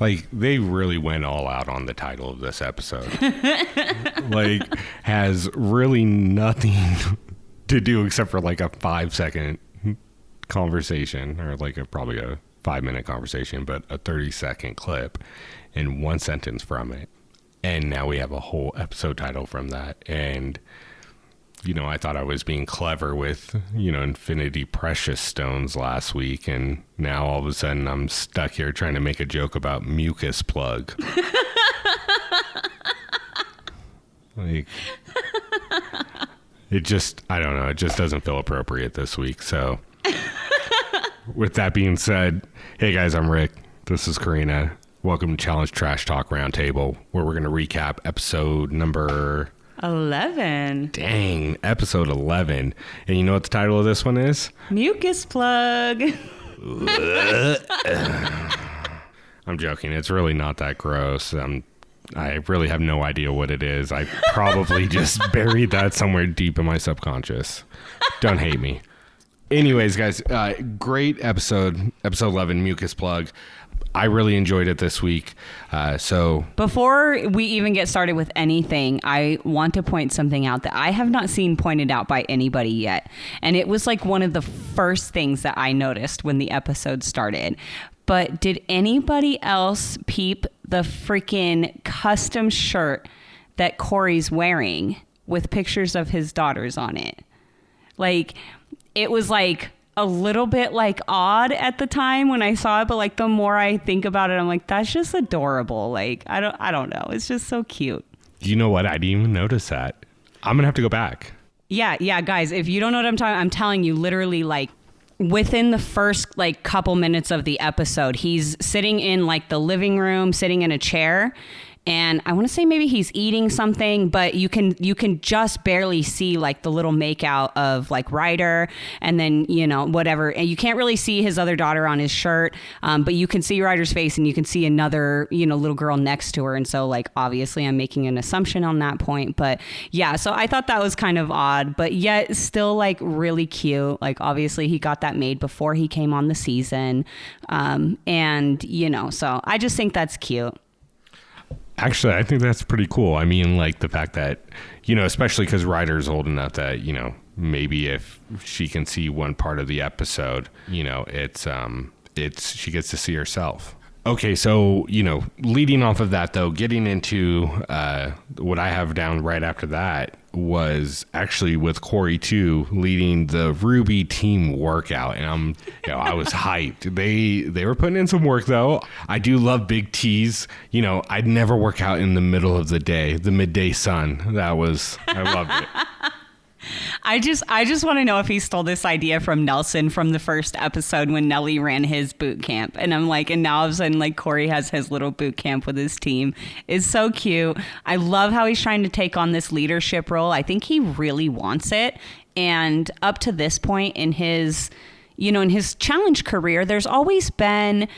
Like, they really went all out on the title of this episode. Like, has really nothing to do except for like a 5-second conversation, or like probably a 5-minute conversation, but a 30-second clip and one sentence from it. And now we have a whole episode title from that. And, I thought I was being clever with, Infinity Precious Stones last week. And now all of a sudden I'm stuck here trying to make a joke about Mucus Plug. Like, I don't know. It just doesn't feel appropriate this week. So with that being said, hey guys, I'm Rick. This is Corrina. Welcome to Challenge Trash Talk Roundtable, where we're going to recap episode number 11. Dang, episode 11. And you know what the title of this one is? Mucus Plug. I'm joking. It's really not that gross. I really have no idea what it is. I probably just buried that somewhere deep in my subconscious. Don't hate me. Anyways, guys, great episode 11, Mucus Plug. I really enjoyed it this week. So before we even get started with anything, I want to point something out that I have not seen pointed out by anybody yet. And it was like one of the first things that I noticed when the episode started. But did anybody else peep the freaking custom shirt that Corey's wearing with pictures of his daughters on it? Like, it was like a little bit like odd at the time when I saw it, but like the more I think about it, I'm like, that's just adorable. Like, I don't know. It's just so cute. You know what? I didn't even notice that. I'm gonna have to go back. Yeah, guys, if you don't know what I'm telling you, literally, like, within the first like couple minutes of the episode, he's sitting in like the living room, sitting in a chair. And I want to say maybe he's eating something, but you can just barely see like the little makeout of like Ryder, and then, whatever. And you can't really see his other daughter on his shirt, but you can see Ryder's face, and you can see another, little girl next to her. And so, like, obviously I'm making an assumption on that point. But yeah, so I thought that was kind of odd, but yet still like really cute. Like, obviously he got that made before he came on the season. And, so I just think that's cute. Actually, I think that's pretty cool. I mean, like the fact that, especially because Ryder's old enough that, maybe if she can see one part of the episode, she gets to see herself. Okay, so, leading off of that, though, getting into what I have down right after that was actually with Corey, too, leading the Ruby team workout. And I was hyped. They were putting in some work, though. I do love big T's. I'd never work out in the middle of the day, the midday sun. I loved it. I just want to know if he stole this idea from Nelson from the first episode when Nelly ran his boot camp. And I'm like, and now all of a sudden, like, Corey has his little boot camp with his team. It's so cute. I love how he's trying to take on this leadership role. I think he really wants it. And up to this point in his challenge career, there's always been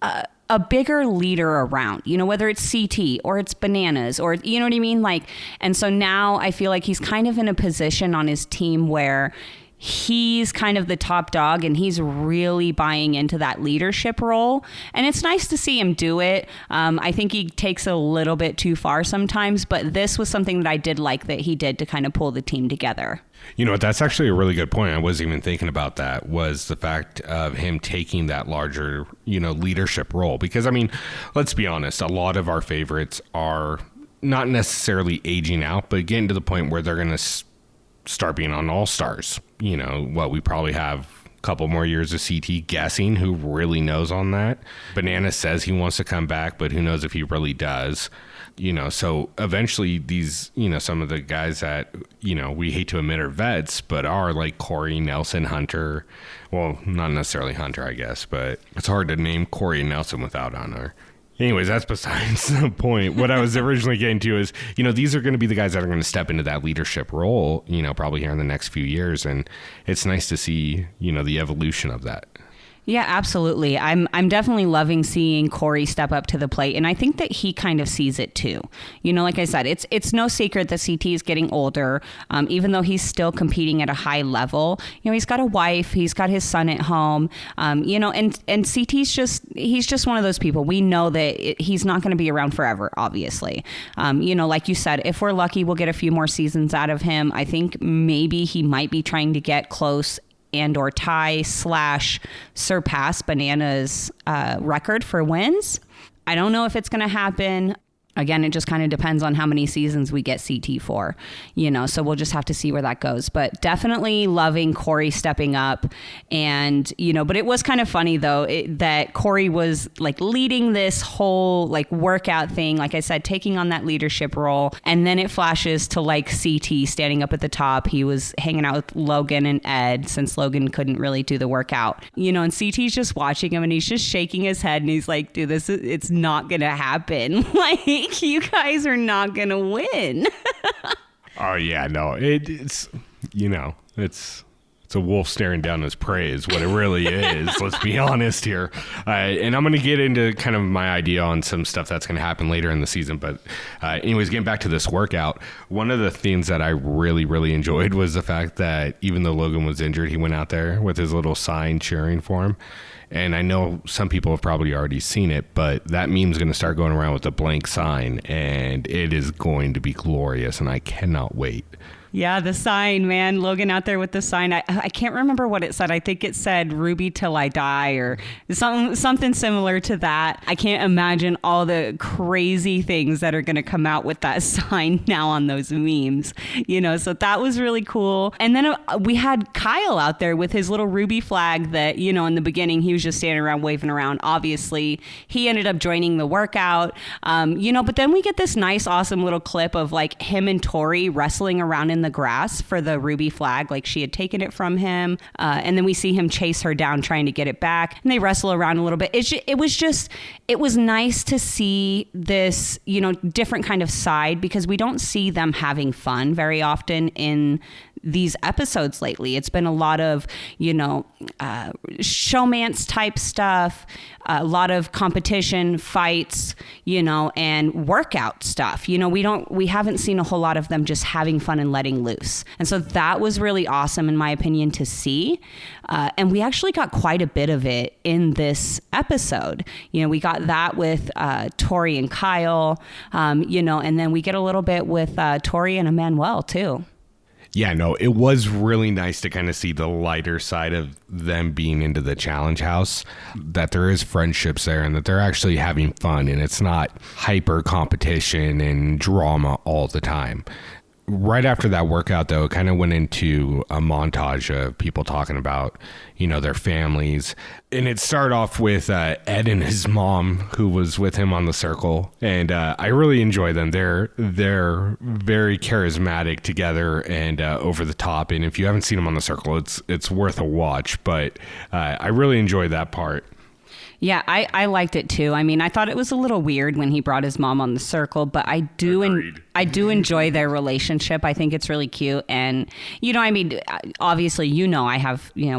a bigger leader around, whether it's CT or it's Bananas or, you know what I mean? Like, and so now I feel like he's kind of in a position on his team where he's kind of the top dog and he's really buying into that leadership role. And it's nice to see him do it. I think he takes a little bit too far sometimes, but this was something that I did like that he did to kind of pull the team together. You know what? That's actually a really good point. I wasn't even thinking about that, was the fact of him taking that larger, leadership role. Because, I mean, let's be honest, a lot of our favorites are not necessarily aging out, but getting to the point where they're going to start being on All-Stars. We probably have a couple more years of CT guessing. Who really knows on that? Banana says he wants to come back, but who knows if he really does. So eventually these, some of the guys that, we hate to admit are vets, but are like Corey, Nelson, Hunter. Well, not necessarily Hunter, I guess, but it's hard to name Corey and Nelson without Hunter. Anyways, that's besides the point. What I was originally getting to is, these are going to be the guys that are going to step into that leadership role, probably here in the next few years. And it's nice to see, the evolution of that. Yeah, absolutely. I'm definitely loving seeing Corey step up to the plate, and I think that he kind of sees it too. You know, like I said, it's no secret that CT is getting older, even though he's still competing at a high level. You know, he's got a wife, he's got his son at home. You know, and CT's he's just one of those people. We know that he's not going to be around forever, obviously. You know, like you said, if we're lucky, we'll get a few more seasons out of him. I think maybe he might be trying to get close and or tie / surpass Banana's record for wins. I don't know if it's going to happen. Again, it just kind of depends on how many seasons we get CT for, you know, so we'll just have to see where that goes. But definitely loving Corey stepping up. And, you know, but it was kind of funny, though, that Corey was like leading this whole like workout thing, like I said, taking on that leadership role. And then it flashes to like CT standing up at the top. He was hanging out with Logan and Ed since Logan couldn't really do the workout, you know, and CT's just watching him and he's just shaking his head and he's like, dude, it's not going to happen. Like, you guys are not gonna win. Oh yeah, no, it's you know, it's a wolf staring down his prey is what it really is. Let's be honest here. And I'm going to get into kind of my idea on some stuff that's going to happen later in the season. But anyways, getting back to this workout, one of the things that I really, really enjoyed was the fact that even though Logan was injured, he went out there with his little sign cheering for him. And I know some people have probably already seen it, but that meme's going to start going around with a blank sign, and it is going to be glorious, and I cannot wait. Yeah, the sign, man. Logan out there with the sign. I can't remember what it said. I think it said Ruby till I die or something similar to that. I can't imagine all the crazy things that are going to come out with that sign now on those memes. You know, so that was really cool. And then we had Kyle out there with his little Ruby flag that, you know, in the beginning he was just standing around waving around. Obviously, he ended up joining the workout. You know, but then we get this nice, awesome little clip of like him and Tori wrestling around in the grass for the Ruby flag, like she had taken it from him, and then we see him chase her down trying to get it back, and they wrestle around a little bit. It was nice to see this, you know, different kind of side, because we don't see them having fun very often in these episodes lately. It's been a lot of, you know, showmance type stuff, a lot of competition, fights, you know, and workout stuff. You know, we haven't seen a whole lot of them just having fun and letting loose. And so that was really awesome, in my opinion, to see. And we actually got quite a bit of it in this episode. You know, we got that with Tori and Kyle, you know, and then we get a little bit with Tori and Emmanuel too. Yeah, no, it was really nice to kind of see the lighter side of them being into the challenge house, that there is friendships there and that they're actually having fun and it's not hyper competition and drama all the time. Right after that workout, though, it kind of went into a montage of people talking about, you know, their families. And it started off with Ed and his mom, who was with him on the circle. And I really enjoy them. They're very charismatic together and over the top. And if you haven't seen them on the circle, it's worth a watch. But I really enjoyed that part. Yeah, I liked it too. I mean, I thought it was a little weird when he brought his mom on the circle, but I do enjoy their relationship. I think it's really cute. And, you know, I mean, obviously, you know,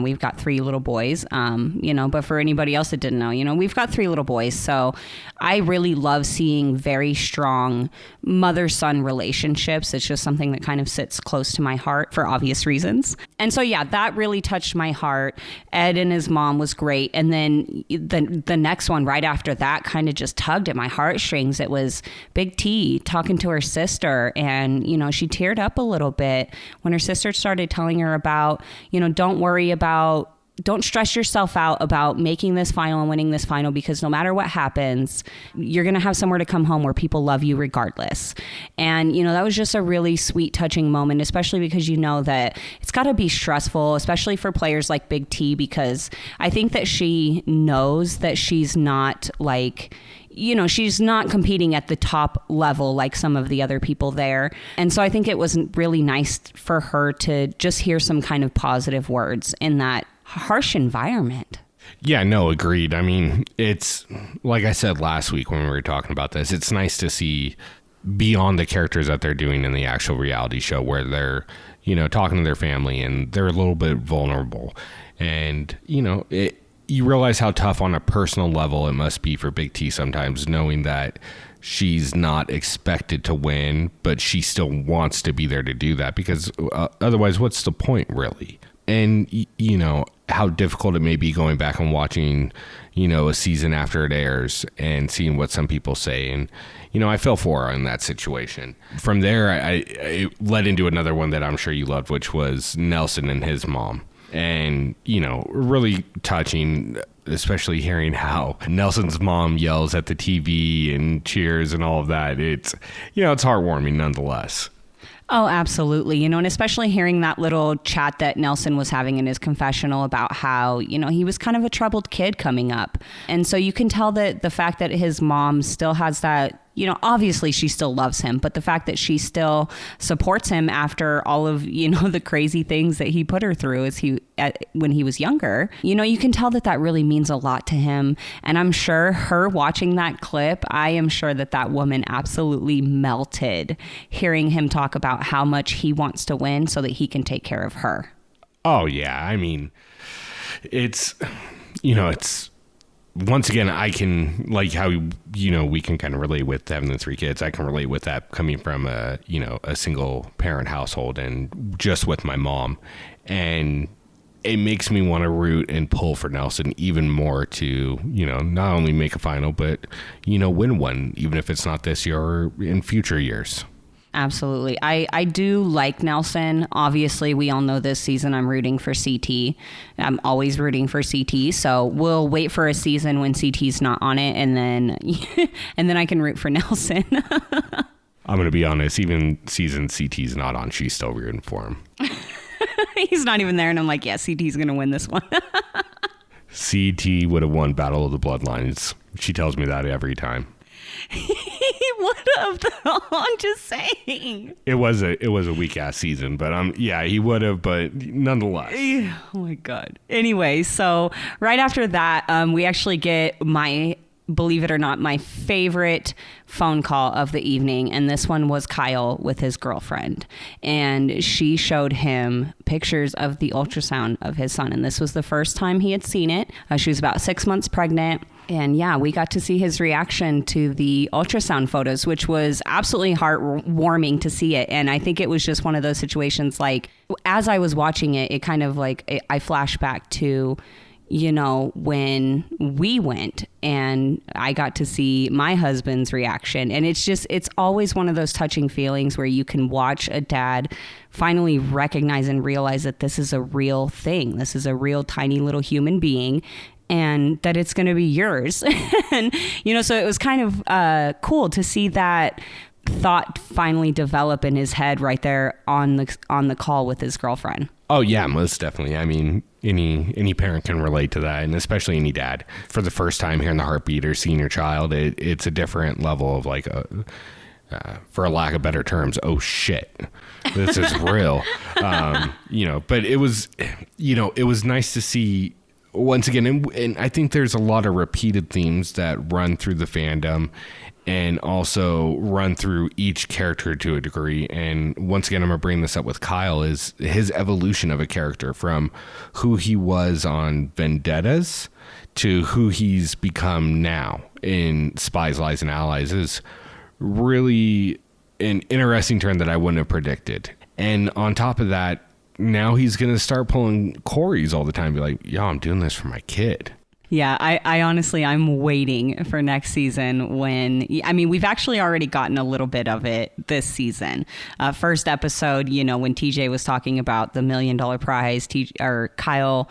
we've got 3 little boys, you know, but for anybody else that didn't know, you know, we've got 3 little boys. So I really love seeing very strong mother-son relationships. It's just something that kind of sits close to my heart for obvious reasons. And so, yeah, that really touched my heart. Ed and his mom was great. And then the next one right after that kind of just tugged at my heartstrings. It was Big T talking to her sister, and, you know, she teared up a little bit when her sister started telling her about, you know, don't stress yourself out about making this final and winning this final, because no matter what happens, you're going to have somewhere to come home where people love you regardless. And, you know, that was just a really sweet, touching moment, especially because you know that it's got to be stressful, especially for players like Big T, because I think that she knows that she's not like, you know, she's not competing at the top level like some of the other people there. And so I think it was really nice for her to just hear some kind of positive words in that harsh environment. Yeah, no, agreed. I mean, it's like I said last week when we were talking about this, it's nice to see beyond the characters that they're doing in the actual reality show, where they're, you know, talking to their family and they're a little bit vulnerable. And, you know, you realize how tough on a personal level it must be for Big T sometimes, knowing that she's not expected to win, but she still wants to be there to do that, because otherwise, what's the point, really? And, you know, how difficult it may be going back and watching, you know, a season after it airs and seeing what some people say. And, you know, I fell for her in that situation. From there, I led into another one that I'm sure you loved, which was Nelson and his mom. And, you know, really touching, especially hearing how Nelson's mom yells at the TV and cheers and all of that. It's, you know, it's heartwarming nonetheless. Oh, absolutely. You know, and especially hearing that little chat that Nelson was having in his confessional about how, you know, he was kind of a troubled kid coming up. And so you can tell that the fact that his mom still has that, you know, obviously she still loves him, but the fact that she still supports him after all of, you know, the crazy things that he put her through when he was younger, you know, you can tell that that really means a lot to him. And I'm sure her watching that clip, I am sure that that woman absolutely melted hearing him talk about how much he wants to win so that he can take care of her. Oh, yeah. I mean, it's, you know, it's, once again, I can, like how, you know, we can kind of relate with having the 3 kids. I can relate with that coming from a, you know, a single parent household and just with my mom. And it makes me want to root and pull for Nelson even more to, you know, not only make a final, but, you know, win one, even if it's not this year or in future years. Absolutely. I do like Nelson. Obviously, we all know this season I'm rooting for CT. I'm always rooting for CT. So we'll wait for a season when CT's not on it, and then I can root for Nelson. I'm going to be honest, even season CT's not on, she's still rooting for him. He's not even there, and I'm like, yeah, CT's going to win this one. CT would have won Battle of the Bloodlines. She tells me that every time. He would have, though. I'm just saying. It was a weak ass season, but yeah, he would have, but nonetheless. Oh my God. Anyway, so right after that, we actually get believe it or not, my favorite phone call of the evening. And this one was Kyle with his girlfriend. And she showed him pictures of the ultrasound of his son. And this was the first time he had seen it. She was about 6 months pregnant. And yeah, we got to see his reaction to the ultrasound photos, which was absolutely heartwarming to see it. And I think it was just one of those situations, like, as I was watching it, it kind of like, I flashed back to, you know, when we went and I got to see my husband's reaction. And it's always one of those touching feelings where you can watch a dad finally recognize and realize that this is a real thing. This is a real tiny little human being, and that it's going to be yours. And, you know, so it was kind of cool to see that thought finally develop in his head right there on the call with his girlfriend. Oh yeah, most definitely. I mean, any parent can relate to that, and especially any dad. For the first time hearing the heartbeat or seeing your child, it's a different level of like, for a lack of better terms, oh shit, this is real. You know, but it was nice to see. Once again, and I think there's a lot of repeated themes that run through the fandom and also run through each character to a degree. And once again, I'm going to bring this up with Kyle, is his evolution of a character from who he was on Vendettas to who he's become now in Spies, Lies, and Allies is really an interesting turn that I wouldn't have predicted. And on top of that, now he's going to start pulling Corey's all the time. Be like, yo, I'm doing this for my kid. Yeah, I honestly, I'm waiting for next season when, I mean, we've actually already gotten a little bit of it this season. First episode, you know, when TJ was talking about the $1 million prize, Kyle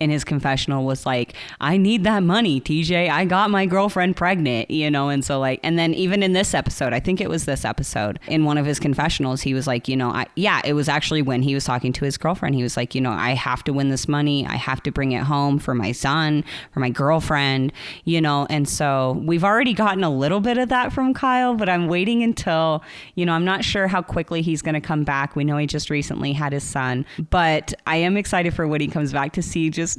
in his confessional was like, I need that money, TJ. I got my girlfriend pregnant, you know? And so like, and then even in this episode, I think it was this episode, in one of his confessionals, he was like, you know, it was actually when he was talking to his girlfriend, he was like, you know, I have to win this money. I have to bring it home for my son, for my girlfriend, you know? And so we've already gotten a little bit of that from Kyle, but I'm waiting until, you know, I'm not sure how quickly he's going to come back. We know he just recently had his son, but I am excited for when he comes back to see just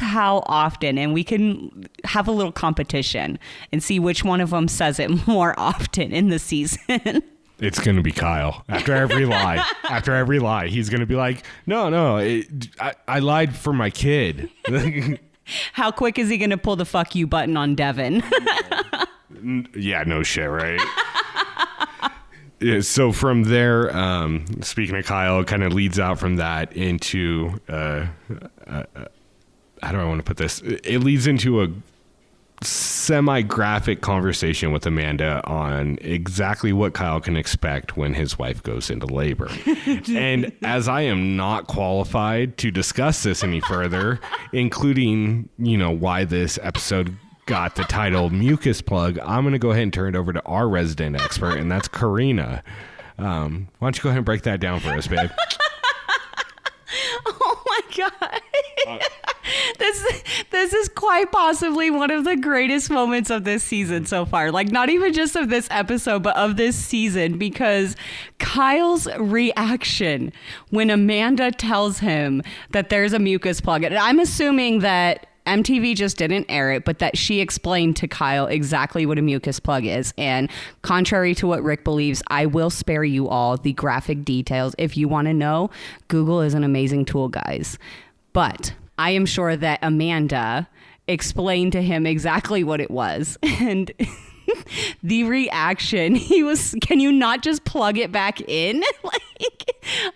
how often, and we can have a little competition and see which one of them says it more often in the season. It's going to be Kyle. After every lie, he's going to be like, no, I lied for my kid. How quick is he going to pull the fuck you button on Devin? Yeah, no shit, right? Yeah, so from there, speaking of Kyle, it kind of leads out from that into, how do I want to put this? It leads into a semi-graphic conversation with Amanda on exactly what Kyle can expect when his wife goes into labor. And as I am not qualified to discuss this any further, including, why this episode got the title Mucus Plug, I'm going to go ahead and turn it over to our resident expert, and that's Corrina. Why don't you go ahead and break that down for us, babe? Oh my God. This is quite possibly one of the greatest moments of this season so far. Like, not even just of this episode, but of this season, because Kyle's reaction when Amanda tells him that there's a mucus plug, and I'm assuming that MTV just didn't air it, but that she explained to Kyle exactly what a mucus plug is. And contrary to what Rick believes, I will spare you all the graphic details. If you want to know, Google is an amazing tool, guys. But I am sure that Amanda explained to him exactly what it was. And the reaction, he was, can you not just plug it back in? Like,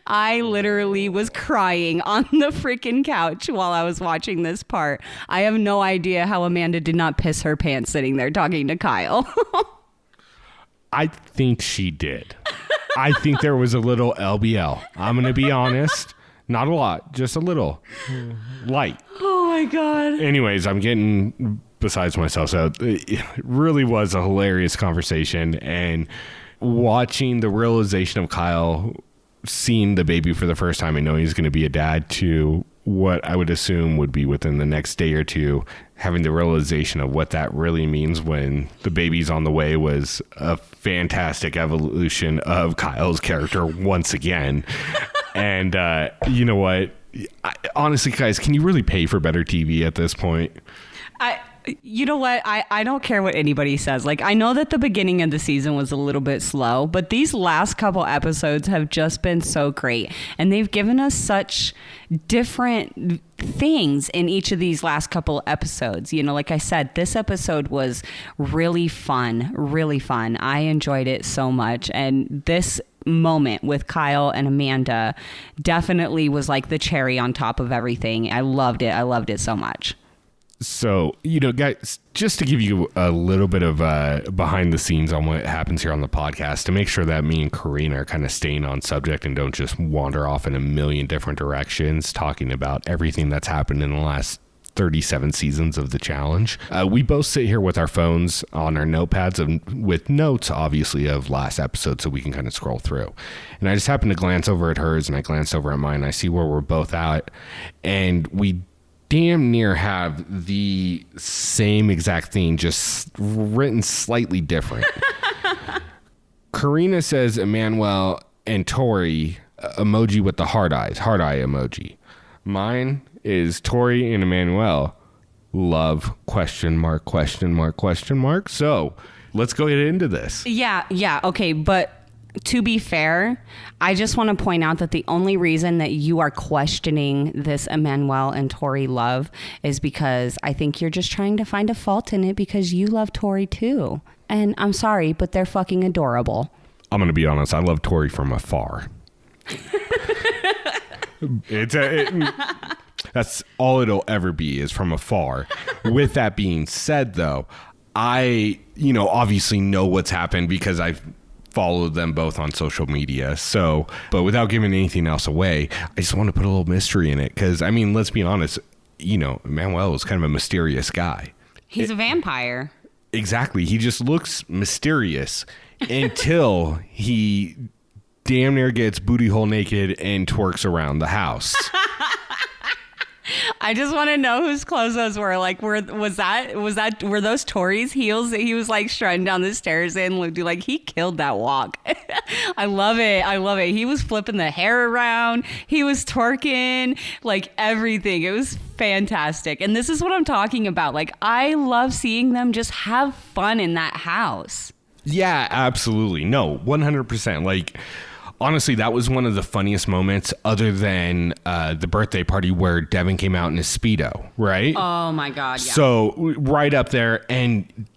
I literally was crying on the freaking couch while I was watching this part. I have no idea how Amanda did not piss her pants sitting there talking to Kyle. I think she did. I think there was a little LBL. I'm going to be honest. Not a lot, just a little. Light. Oh my God. Anyways, I'm getting besides myself. So it really was a hilarious conversation. And watching the realization of Kyle seeing the baby for the first time and knowing he's going to be a dad to what I would assume would be within the next day or two, having the realization of what that really means when the baby's on the way was a fantastic evolution of Kyle's character once again. And you know what? Honestly, guys, can you really pay for better TV at this point? You know what? I don't care what anybody says. Like, I know that the beginning of the season was a little bit slow, but these last couple episodes have just been so great. And they've given us such different things in each of these last couple episodes. Like I said, this episode was really fun, really fun. I enjoyed it so much. And this moment with Kyle and Amanda definitely was like the cherry on top of everything. I loved it. I loved it so much. So, guys, just to give you a little bit of behind the scenes on what happens here on the podcast, to make sure that me and Corrina are kind of staying on subject and don't just wander off in a million different directions, talking about everything that's happened in the last 37 seasons of the challenge. We both sit here with our phones on our notepads and with notes, obviously, of last episode, so we can kind of scroll through. And I just happened to glance over at hers, and I glanced over at mine, and I see where we're both at, and we damn near have the same exact thing, just written slightly different. Corrina says Emmanuel and Tori emoji with the heart eye emoji. Mine is Tori and Emmanuel love ? So let's go into this. Yeah. Okay. But to be fair, I just want to point out that the only reason that you are questioning this Emmanuel and Tori love is because I think you're just trying to find a fault in it because you love Tori too. And I'm sorry, but they're fucking adorable. I'm going to be honest. I love Tori from afar. That's all it'll ever be, is from afar. With that being said, though, I, obviously know what's happened because I've followed them both on social media. So, but without giving anything else away, I just want to put a little mystery in it. Because, let's be honest, Manuel is kind of a mysterious guy. He's a vampire. Exactly. He just looks mysterious until he damn near gets booty hole naked and twerks around the house. I just want to know whose clothes those were. Like, were those Tori's heels that he was like strutting down the stairs in? Like, he killed that walk. I love it. He was flipping the hair around. He was twerking, like everything. It was fantastic. And this is what I'm talking about. Like, I love seeing them just have fun in that house. Yeah, absolutely. No, 100%. Like, honestly, that was one of the funniest moments other than the birthday party where Devin came out in his Speedo, right? Oh, my God, yeah. So right up there, and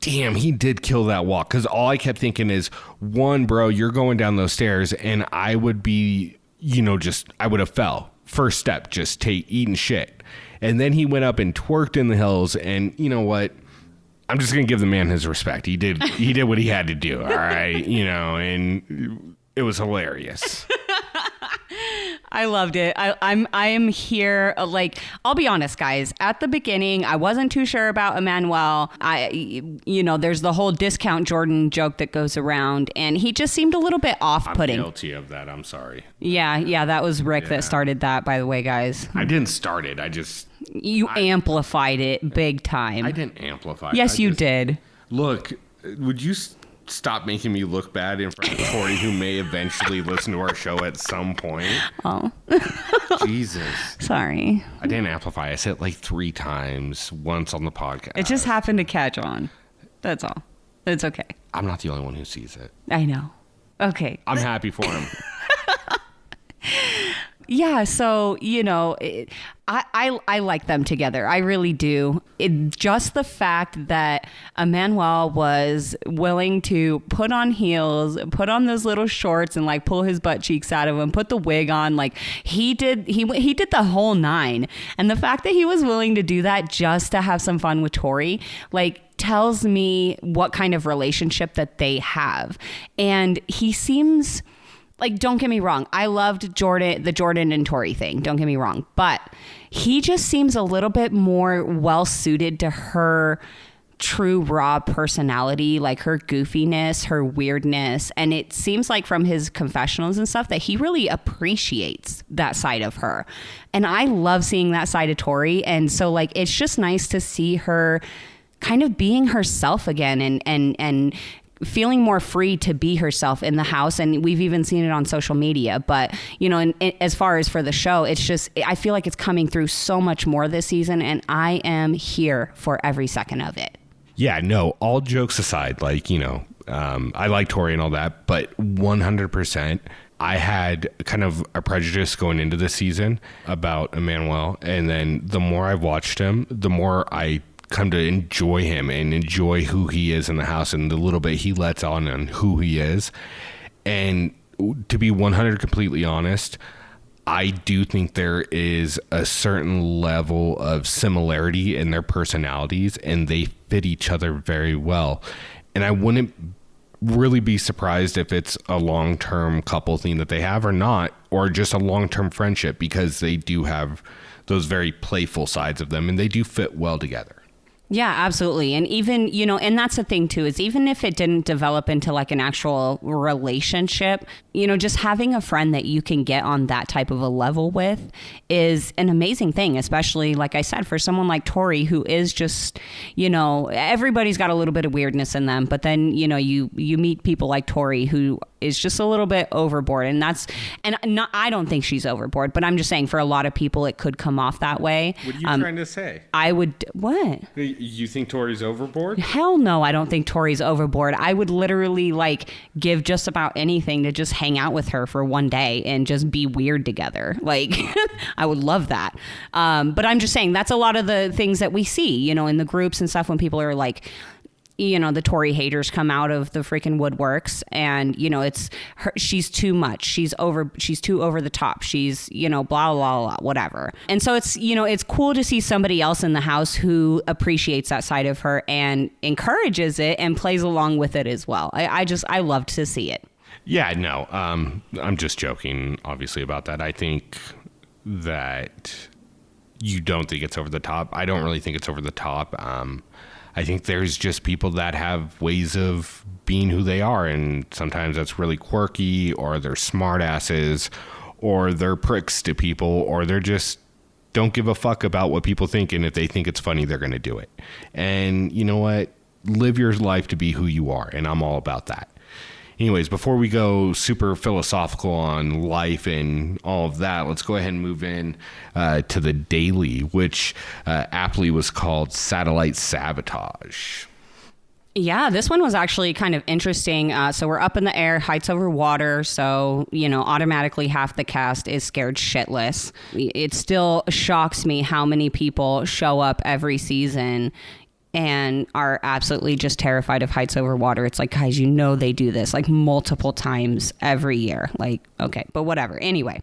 damn, he did kill that walk. Because all I kept thinking is, one, bro, you're going down those stairs, and I would be, I would have fell. First step, just eating shit. And then he went up and twerked in the hills, and you know what? I'm just going to give the man his respect. He did what he had to do, all right? And it was hilarious. I loved it. I am here. I'll be honest, guys. At the beginning, I wasn't too sure about Emmanuel. There's the whole discount Jordan joke that goes around, and he just seemed a little bit off-putting. I'm guilty of that. I'm sorry. Yeah. That was Rick that started that, by the way, guys. I didn't start it. You amplified it big time. I didn't amplify it. Yes, you did. Look, would you stop making me look bad in front of Corey, who may eventually listen to our show at some point? Oh. Jesus. Sorry. I didn't amplify. I said it like 3 times, once on the podcast. It just happened to catch on. That's all. It's okay. I'm not the only one who sees it. I know. Okay. I'm happy for him. Yeah, so, I like them together. I really do. Just the fact that Emmanuel was willing to put on heels, put on those little shorts and pull his butt cheeks out of him, put the wig on, he did the whole 9. And the fact that he was willing to do that just to have some fun with Tori, tells me what kind of relationship that they have. And he seems... don't get me wrong. I loved the Jordan and Tori thing. Don't get me wrong. But he just seems a little bit more well-suited to her true raw personality, her goofiness, her weirdness. And it seems like from his confessionals and stuff that he really appreciates that side of her. And I love seeing that side of Tori. And so it's just nice to see her kind of being herself again and feeling more free to be herself in the house. And we've even seen it on social media. But, as far as for the show, it's just, I feel like it's coming through so much more this season. And I am here for every second of it. Yeah, no, all jokes aside, I like Tori and all that, but 100%, I had kind of a prejudice going into this season about Emmanuel. And then the more I've watched him, the more I come to enjoy him and enjoy who he is in the house and the little bit he lets on who he is. And to be 100 completely honest, I do think there is a certain level of similarity in their personalities and they fit each other very well. And I wouldn't really be surprised if it's a long-term couple thing that they have or not, or just a long-term friendship, because they do have those very playful sides of them and they do fit well together. Yeah, absolutely. And even, and that's the thing too, is even if it didn't develop into an actual relationship, just having a friend that you can get on that type of a level with is an amazing thing, especially, like I said, for someone like Tori, who is just, everybody's got a little bit of weirdness in them. But then, you meet people like Tori who is just a little bit overboard. I don't think she's overboard, but I'm just saying for a lot of people, it could come off that way. What are you trying to say? What? You think Tori's overboard? Hell no, I don't think Tori's overboard. I would literally give just about anything to just hang out with her for one day and just be weird together. I would love that. But I'm just saying that's a lot of the things that we see, in the groups and stuff when people are the Tori haters come out of the freaking woodworks and, it's her, she's too much. She's too over the top. She's, blah, blah, blah, whatever. And so it's, it's cool to see somebody else in the house who appreciates that side of her and encourages it and plays along with it as well. I love to see it. Yeah, no, I'm just joking, obviously, about that. I think that you don't think it's over the top. I don't really think it's over the top. I think there's just people that have ways of being who they are, and sometimes that's really quirky, or they're smart asses, or they're pricks to people, or they're just don't give a fuck about what people think, and if they think it's funny, they're going to do it. And you know what? Live your life to be who you are, and I'm all about that. Anyways, before we go super philosophical on life and all of that, let's go ahead and move in to the daily, which aptly was called Satellite Sabotage. Yeah, this one was actually kind of interesting. So we're up in the air, heights over water. So, automatically half the cast is scared shitless. It still shocks me how many people show up every season and are absolutely just terrified of heights over water. It's like, guys, they do this like multiple times every year. Like, okay, but whatever. Anyway.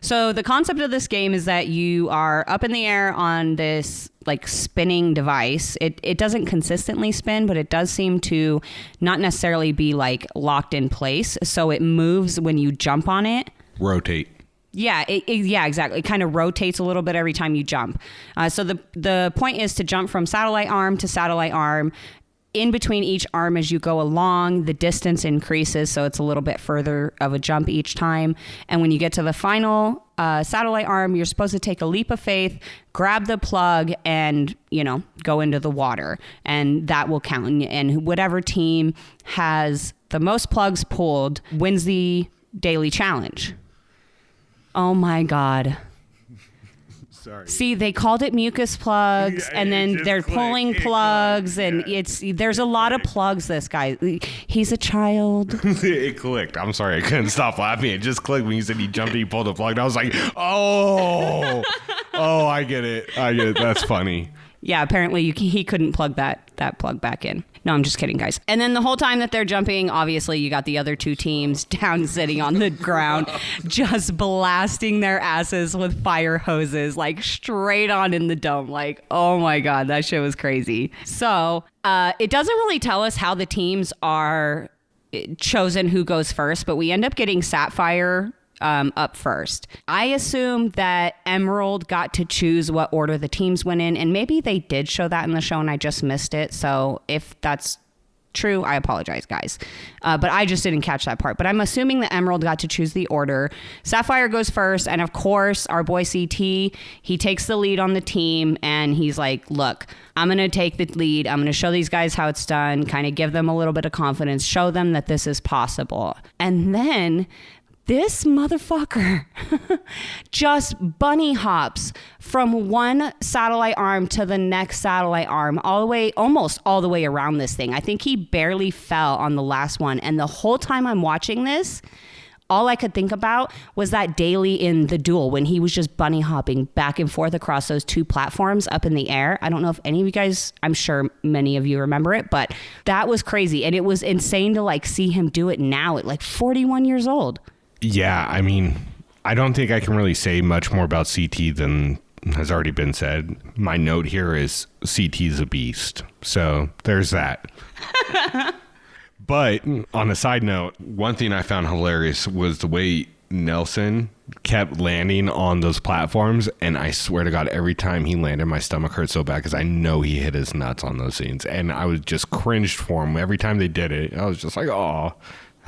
So the concept of this game is that you are up in the air on this like spinning device. It doesn't consistently spin, but it does seem to not necessarily be like locked in place. So it moves when you jump on it. Rotate. Yeah, yeah, exactly. It kind of rotates a little bit every time you jump. So the point is to jump from satellite arm to satellite arm. In between each arm as you go along, the distance increases, so it's a little bit further of a jump each time. And when you get to the final satellite arm, you're supposed to take a leap of faith, grab the plug, and, go into the water. And that will count. And whatever team has the most plugs pulled wins the daily challenge. Oh, my God. Sorry. See, they called it Mucus Plugs, and then they're pulling plugs, and there's a lot of plugs. This guy, he's a child. It clicked. I'm sorry, I couldn't stop laughing. It just clicked when you said he jumped and he pulled the plug. And I was like, oh, I get it. That's funny. Yeah, apparently he couldn't plug that plug back in. No, I'm just kidding, guys. And then the whole time that they're jumping, obviously you got the other two teams down sitting on the ground, just blasting their asses with fire hoses, like straight on in the dome. Like, oh my God, that shit was crazy. So it doesn't really tell us how the teams are chosen who goes first, but we end up getting Sapphire up first. I assume that Emerald got to choose what order the teams went in, and maybe they did show that in the show and I just missed it. So if that's true, I apologize, guys. But I just didn't catch that part. But I'm assuming that Emerald got to choose the order. Sapphire goes first, and of course, our boy CT, he takes the lead on the team, and he's like, look, I'm going to take the lead. I'm going to show these guys how it's done, kind of give them a little bit of confidence, show them that this is possible. And then this motherfucker just bunny hops from one satellite arm to the next satellite arm, almost all the way around this thing. I think he barely fell on the last one. And the whole time I'm watching this, all I could think about was that daily in The Duel when he was just bunny hopping back and forth across those two platforms up in the air. I don't know if any of you guys, I'm sure many of you remember it, but that was crazy. And it was insane to like see him do it now at like 41 years old. Yeah, I mean, I don't think I can really say much more about CT than has already been said. My note here is CT's a beast. So there's that. But on a side note, one thing I found hilarious was the way Nelson kept landing on those platforms. And I swear to God, every time he landed, my stomach hurt so bad because I know he hit his nuts on those scenes. And I was just cringed for him. Every time they did it, I was just like, oh.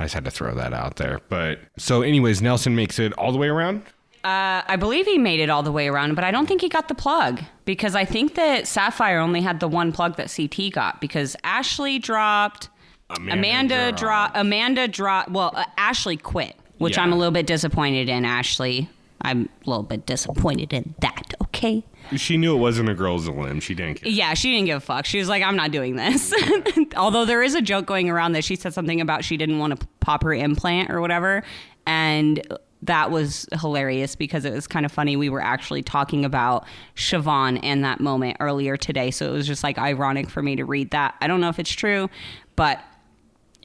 I just had to throw that out there. But so anyways, Nelson makes it all the way around? I believe he made it all the way around, but I don't think he got the plug because I think that Sapphire only had the one plug that CT got because Ashley dropped, Amanda dropped. Well, Ashley quit, which I'm a little bit disappointed in, Ashley. I'm a little bit disappointed in that, okay? She knew it wasn't a girl's limb. She didn't care. Yeah, she didn't give a fuck. She was like, I'm not doing this. Although there is a joke going around that she said something about she didn't want to pop her implant or whatever. And that was hilarious because it was kind of funny. We were actually talking about Siobhan in that moment earlier today. So it was just like ironic for me to read that. I don't know if it's true, but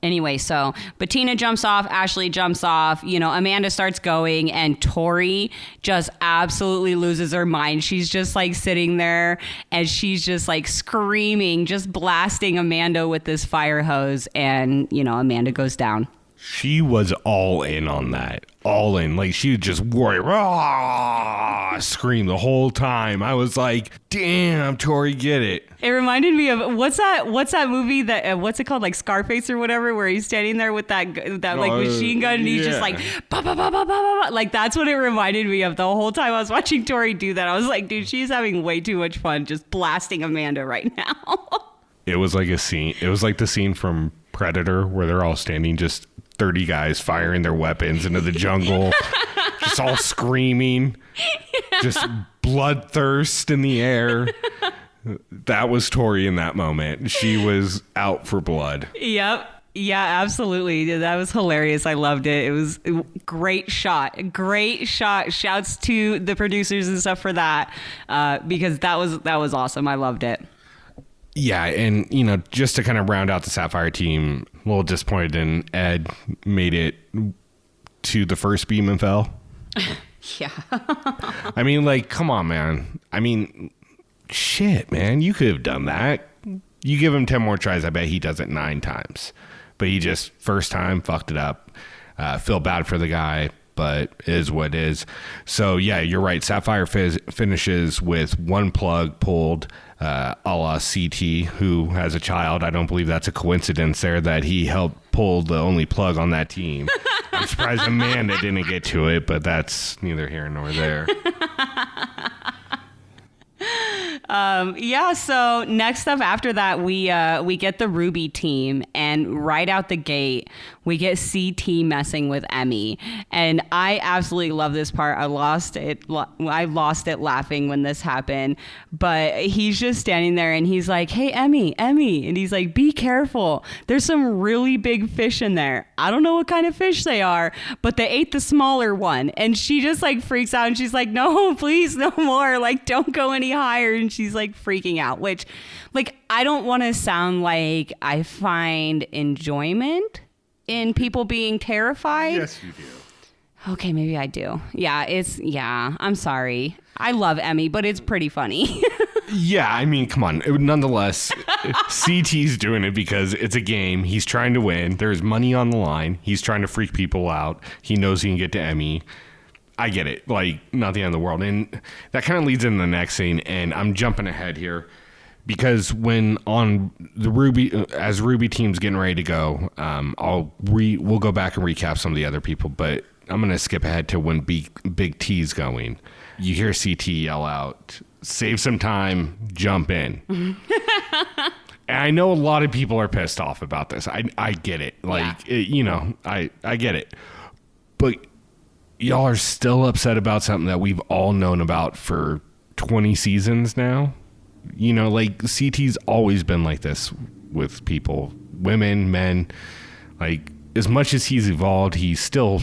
anyway, so Bettina jumps off, Ashley jumps off, Amanda starts going, and Tori just absolutely loses her mind. She's just like sitting there and she's just like screaming, just blasting Amanda with this fire hose, and Amanda goes down. She was all in on that. All in. Like, she would just scream the whole time. I was like, damn, Tori, get it. It reminded me of, what's that movie that, what's it called? Like Scarface or whatever, where he's standing there with that machine gun and he's just like, bah, bah, bah, bah, bah, bah. Like, that's what it reminded me of the whole time I was watching Tori do that. I was like, dude, she's having way too much fun just blasting Amanda right now. It was like a scene. It was like the scene from Predator where they're all standing, just 30 guys firing their weapons into the jungle, just all screaming, just bloodthirst in the air. That was Tori in that moment. She was out for blood. Yep. Yeah, absolutely. That was hilarious. I loved it. It was a great shot. Great shot. Shouts to the producers and stuff for that, because that was awesome. I loved it. Yeah, and just to kind of round out the Sapphire team, a little disappointed in Ed made it to the first beam and fell. Yeah. I mean, like, come on, man. I mean, shit, man. You could have done that. You give him 10 more tries, I bet he does it 9 times. But he just, first time, fucked it up. Feel bad for the guy, but it is what it is. So, yeah, you're right. Sapphire finishes with 1 plug pulled, a la CT, who has a child. I don't believe that's a coincidence there that he helped pull the only plug on that team. I'm surprised Amanda didn't get to it, but that's neither here nor there. So next up after that, we get the Ruby team, and right out the gate, we get CT messing with Emmy. And I absolutely love this part. I lost it laughing when this happened, but he's just standing there and he's like, "Hey, Emmy. And he's like, "Be careful. There's some really big fish in there. I don't know what kind of fish they are, but they ate the smaller one." And she just like freaks out and she's like, "No, please, no more. Like, don't go any higher." And she's like freaking out, which, like, I don't want to sound like I find enjoyment in people being terrified. Yes, you do. Okay, maybe I do. I'm sorry. I love Emmy, but it's pretty funny. Yeah, I mean, come on. Nonetheless, CT's doing it because it's a game. He's trying to win. There's money on the line. He's trying to freak people out. He knows he can get to Emmy. I get it. Like, not the end of the world. And that kind of leads into the next scene, and I'm jumping ahead here because when on the Ruby, as Ruby team's getting ready to go, we'll go back and recap some of the other people, but I'm going to skip ahead to when Big T's going. You hear CT yell out, "Save some time, jump in." And I know a lot of people are pissed off about this. I get it. Like, yeah. I get it. But y'all are still upset about something that we've all known about for 20 seasons now. Like, CT's always been like this with people, women, men. Like, as much as he's evolved, he's still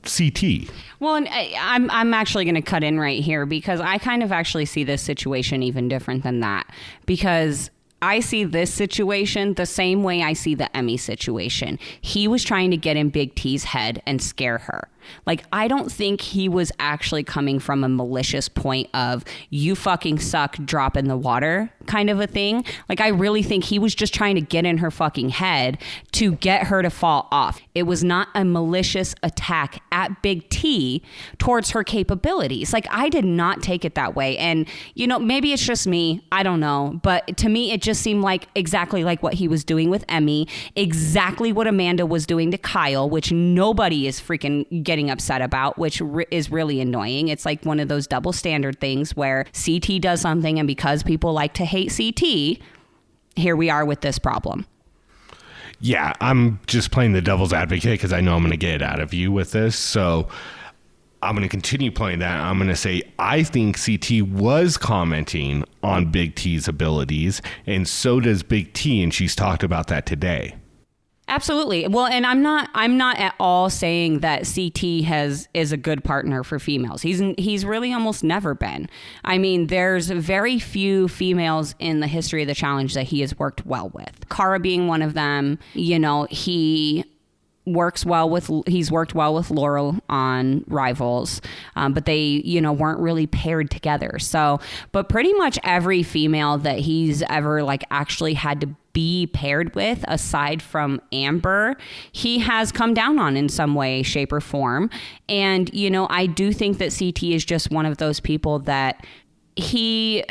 CT. Well, and I'm actually going to cut in right here because I kind of actually see this situation even different than that, because I see this situation the same way I see the Emmy situation. He was trying to get in Big T's head and scare her. Like, I don't think he was actually coming from a malicious point of, "You fucking suck, drop in the water," kind of a thing. Like, I really think he was just trying to get in her fucking head to get her to fall off. It was not a malicious attack at Big T towards her capabilities. Like, I did not take it that way. And, maybe it's just me. I don't know. But to me, it just seemed like exactly like what he was doing with Emmy, exactly what Amanda was doing to Kyle, which nobody is freaking getting upset about, which is really annoying. It's like one of those double standard things where CT does something, and because people like to hate CT, here we are with this problem. Yeah, I'm just playing the devil's advocate because I know I'm going to get it out of you with this. So I'm going to continue playing that. I'm going to say I think CT was commenting on Big T's abilities, and so does Big T, and she's talked about that today. Absolutely. Well, and I'm not at all saying that CT is a good partner for females. He's really almost never been. I mean, there's very few females in the history of the challenge that he has worked well with. Cara being one of them. He's worked well with Laurel on Rivals, but they, weren't really paired together. So, but pretty much every female that he's ever actually had to be paired with, aside from Amber, he has come down on in some way, shape, or form. And, I do think that CT is just one of those people that he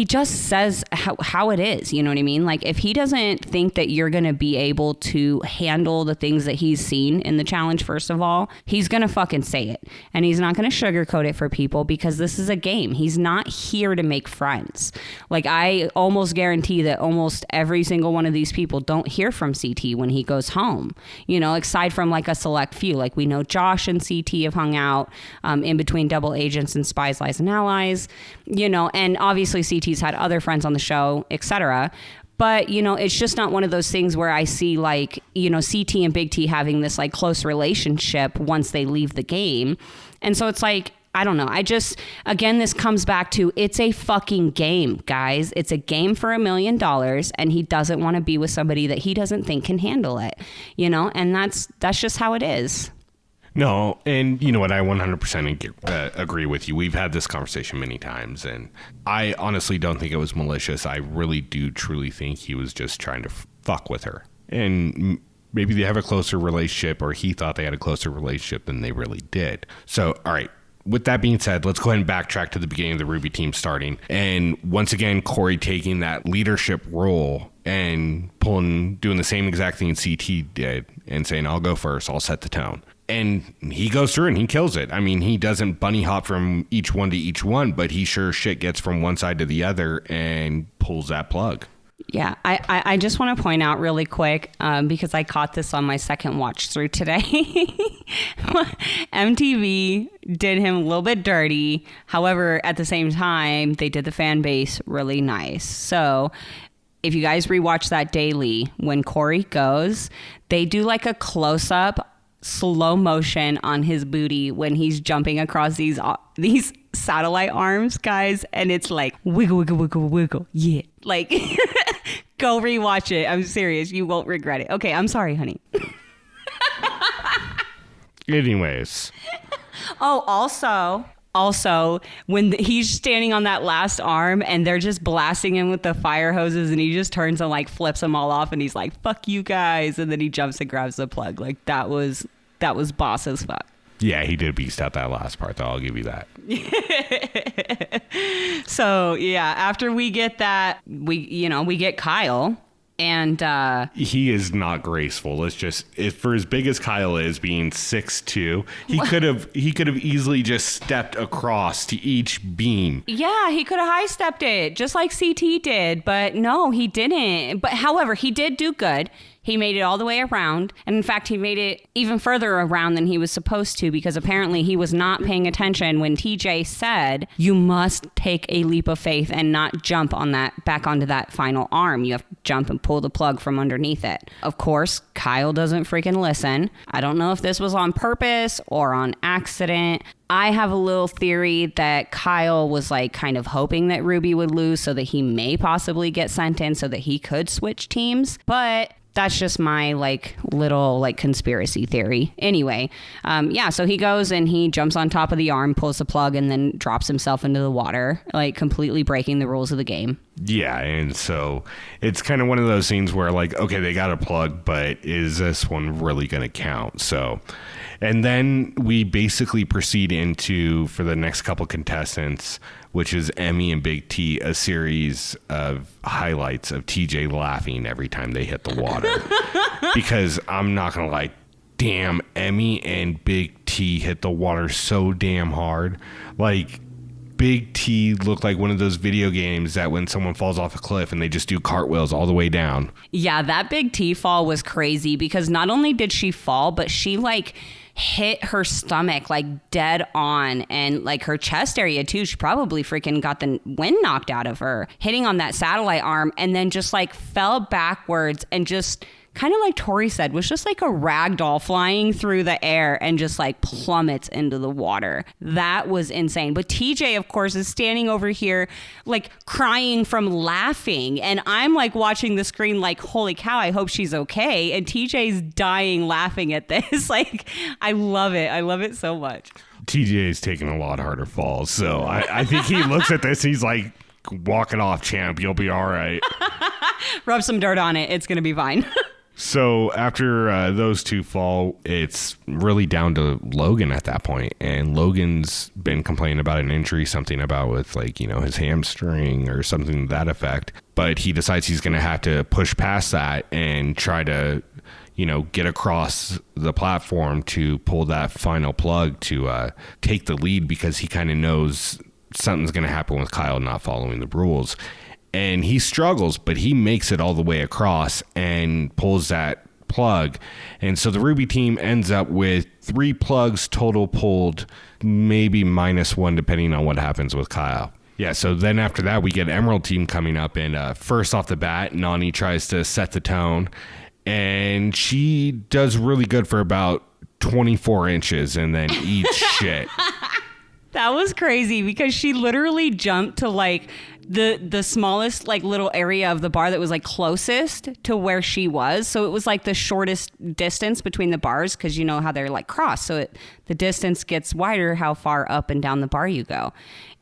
just says how it is. You know what I mean? Like, if he doesn't think that you're going to be able to handle the things that he's seen in the challenge, first of all, he's going to fucking say it. And he's not going to sugarcoat it for people, because this is a game. He's not here to make friends. Like, I almost guarantee that almost every single one of these people don't hear from CT when he goes home, aside from a select few. Like, we know Josh and CT have hung out in between Double Agents and Spies, Lies, and Allies, and obviously CT CT's had other friends on the show, etc. But, you know, it's just not one of those things where I see like, you know, CT and Big T having this like close relationship once they leave the game. And so it's like, I don't know. Again, this comes back to it's a fucking game, guys. It's a game for $1 million, and he doesn't want to be with somebody that he doesn't think can handle it, you know, and that's just how it is. No, and you know what? I 100% agree with you. We've had this conversation many times, and I honestly don't think it was malicious. I really do truly think he was just trying to fuck with her. And maybe they have a closer relationship, or he thought they had a closer relationship than they really did. So, all right. With that being said, let's go ahead and backtrack to the beginning of the Ruby team starting. And once again, Corey taking that leadership role and doing the same exact thing CT did and saying, I'll go first, I'll set the tone. And he goes through and he kills it. I mean, he doesn't bunny hop from each one to each one, but he sure shit gets from one side to the other and pulls that plug. Yeah, I just want to point out really quick, because I caught this on my second watch through today. MTV did him a little bit dirty. However, at the same time, they did the fan base really nice. So if you guys rewatch that daily, when Corey goes, they do like a close-up, slow motion on his booty when he's jumping across these satellite arms, guys, and it's like wiggle, wiggle, wiggle, wiggle. Yeah, like go rewatch it. I'm serious. You won't regret it. Okay, I'm sorry, honey. Anyways. Oh, also, when he's standing on that last arm and they're just blasting him with the fire hoses and he just turns and like flips them all off and he's like, fuck you guys. And then he jumps and grabs the plug. Like that was boss as fuck. Yeah, he did beast out that last part, though. I'll give you that. So, yeah, after we get that, we get Kyle. And he is not graceful. Let's just, for as big as Kyle is, being 6'2", he could have easily just stepped across to each beam. Yeah, he could have high stepped it just like CT did, but no, he didn't. But however, he did do good. He made it all the way around. And in fact, he made it even further around than he was supposed to, because apparently he was not paying attention when TJ said, you must take a leap of faith and not jump back onto that final arm. You have to jump and pull the plug from underneath it. Of course, Kyle doesn't freaking listen. I don't know if this was on purpose or on accident. I have a little theory that Kyle was like kind of hoping that Ruby would lose so that he may possibly get sent in so that he could switch teams. But that's just my like little like conspiracy theory. Anyway, so he goes and he jumps on top of the arm, pulls the plug, and then drops himself into the water, like completely breaking the rules of the game. Yeah, and so it's kind of one of those scenes where like, okay, they got a plug, but is this one really going to count? So, and then we basically proceed into, for the next couple contestants, which is Emmy and Big T, a series of highlights of TJ laughing every time they hit the water. Because I'm not going to lie, damn, Emmy and Big T hit the water so damn hard. Like, Big T looked like one of those video games that when someone falls off a cliff and they just do cartwheels all the way down. Yeah, that Big T fall was crazy because not only did she fall, but she like hit her stomach like dead on, and like her chest area too. She probably freaking got the wind knocked out of her, hitting on that satellite arm, and then just like fell backwards and just kind of like Tori said, was just like a rag doll flying through the air and just like plummets into the water. That was insane. But TJ, of course, is standing over here like crying from laughing. And I'm like watching the screen like, holy cow, I hope she's okay. And TJ's dying laughing at this. Like, I love it. I love it so much. TJ is taking a lot harder falls. So I think he looks at this, he's like, walk it off, champ. You'll be all right. Rub some dirt on it. It's going to be fine. So after those two fall, it's really down to Logan at that point. And Logan's been complaining about an injury, something about with like, you know, his hamstring or something to that effect. But he decides he's going to have to push past that and try to, you know, get across the platform to pull that final plug to take the lead, because he kind of knows something's going to happen with Kyle not following the rules. And he struggles, but he makes it all the way across and pulls that plug. And so the Ruby team ends up with 3 plugs total pulled, maybe -1 depending on what happens with Kyle. Yeah, so then after that, we get Emerald Team coming up, and first off the bat, Nani tries to set the tone, and she does really good for about 24 inches and then eats shit. That was crazy because she literally jumped to like the smallest like little area of the bar that was like closest to where she was. So it was like the shortest distance between the bars because you know how they're like crossed. So the distance gets wider how far up and down the bar you go.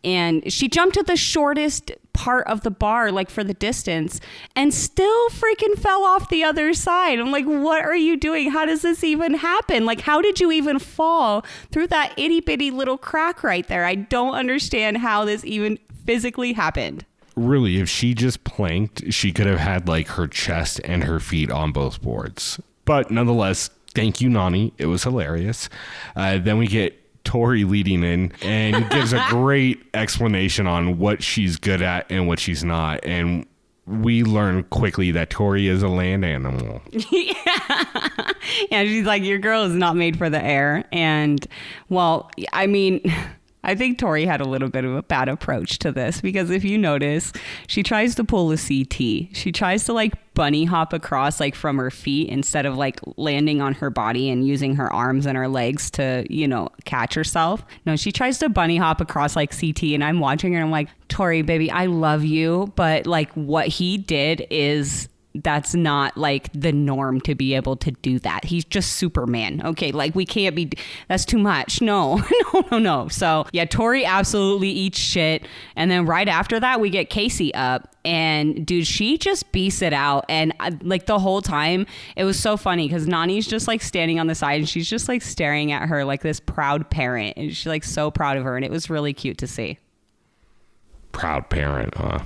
And she jumped to the shortest part of the bar, like for the distance, and still freaking fell off the other side. I'm like, what are you doing? How does this even happen? Like, how did you even fall through that itty bitty little crack right there? I don't understand how this even physically happened. Really, if she just planked, she could have had like her chest and her feet on both boards. But nonetheless, thank you, Nani. It was hilarious. Then we get Tori leading in and gives a great explanation on what she's good at and what she's not. And we learn quickly that Tori is a land animal. Yeah, she's like, your girl is not made for the air. And, well, I mean, I think Tori had a little bit of a bad approach to this because if you notice, she tries to pull a CT. She tries to like bunny hop across like from her feet instead of like landing on her body and using her arms and her legs to, you know, catch herself. No, she tries to bunny hop across like CT, and I'm watching her and I'm like, Tori, baby, I love you, but like what he did is that's not like the norm to be able to do that. He's just Superman. Okay, like we can't be, that's too much. No. No. So yeah, Tori absolutely eats shit. And then right after that, we get Casey up, and dude, she just beasts it out. And like the whole time, it was so funny because Nani's just like standing on the side and she's just like staring at her like this proud parent. And she's like so proud of her. And it was really cute to see. Proud parent, huh?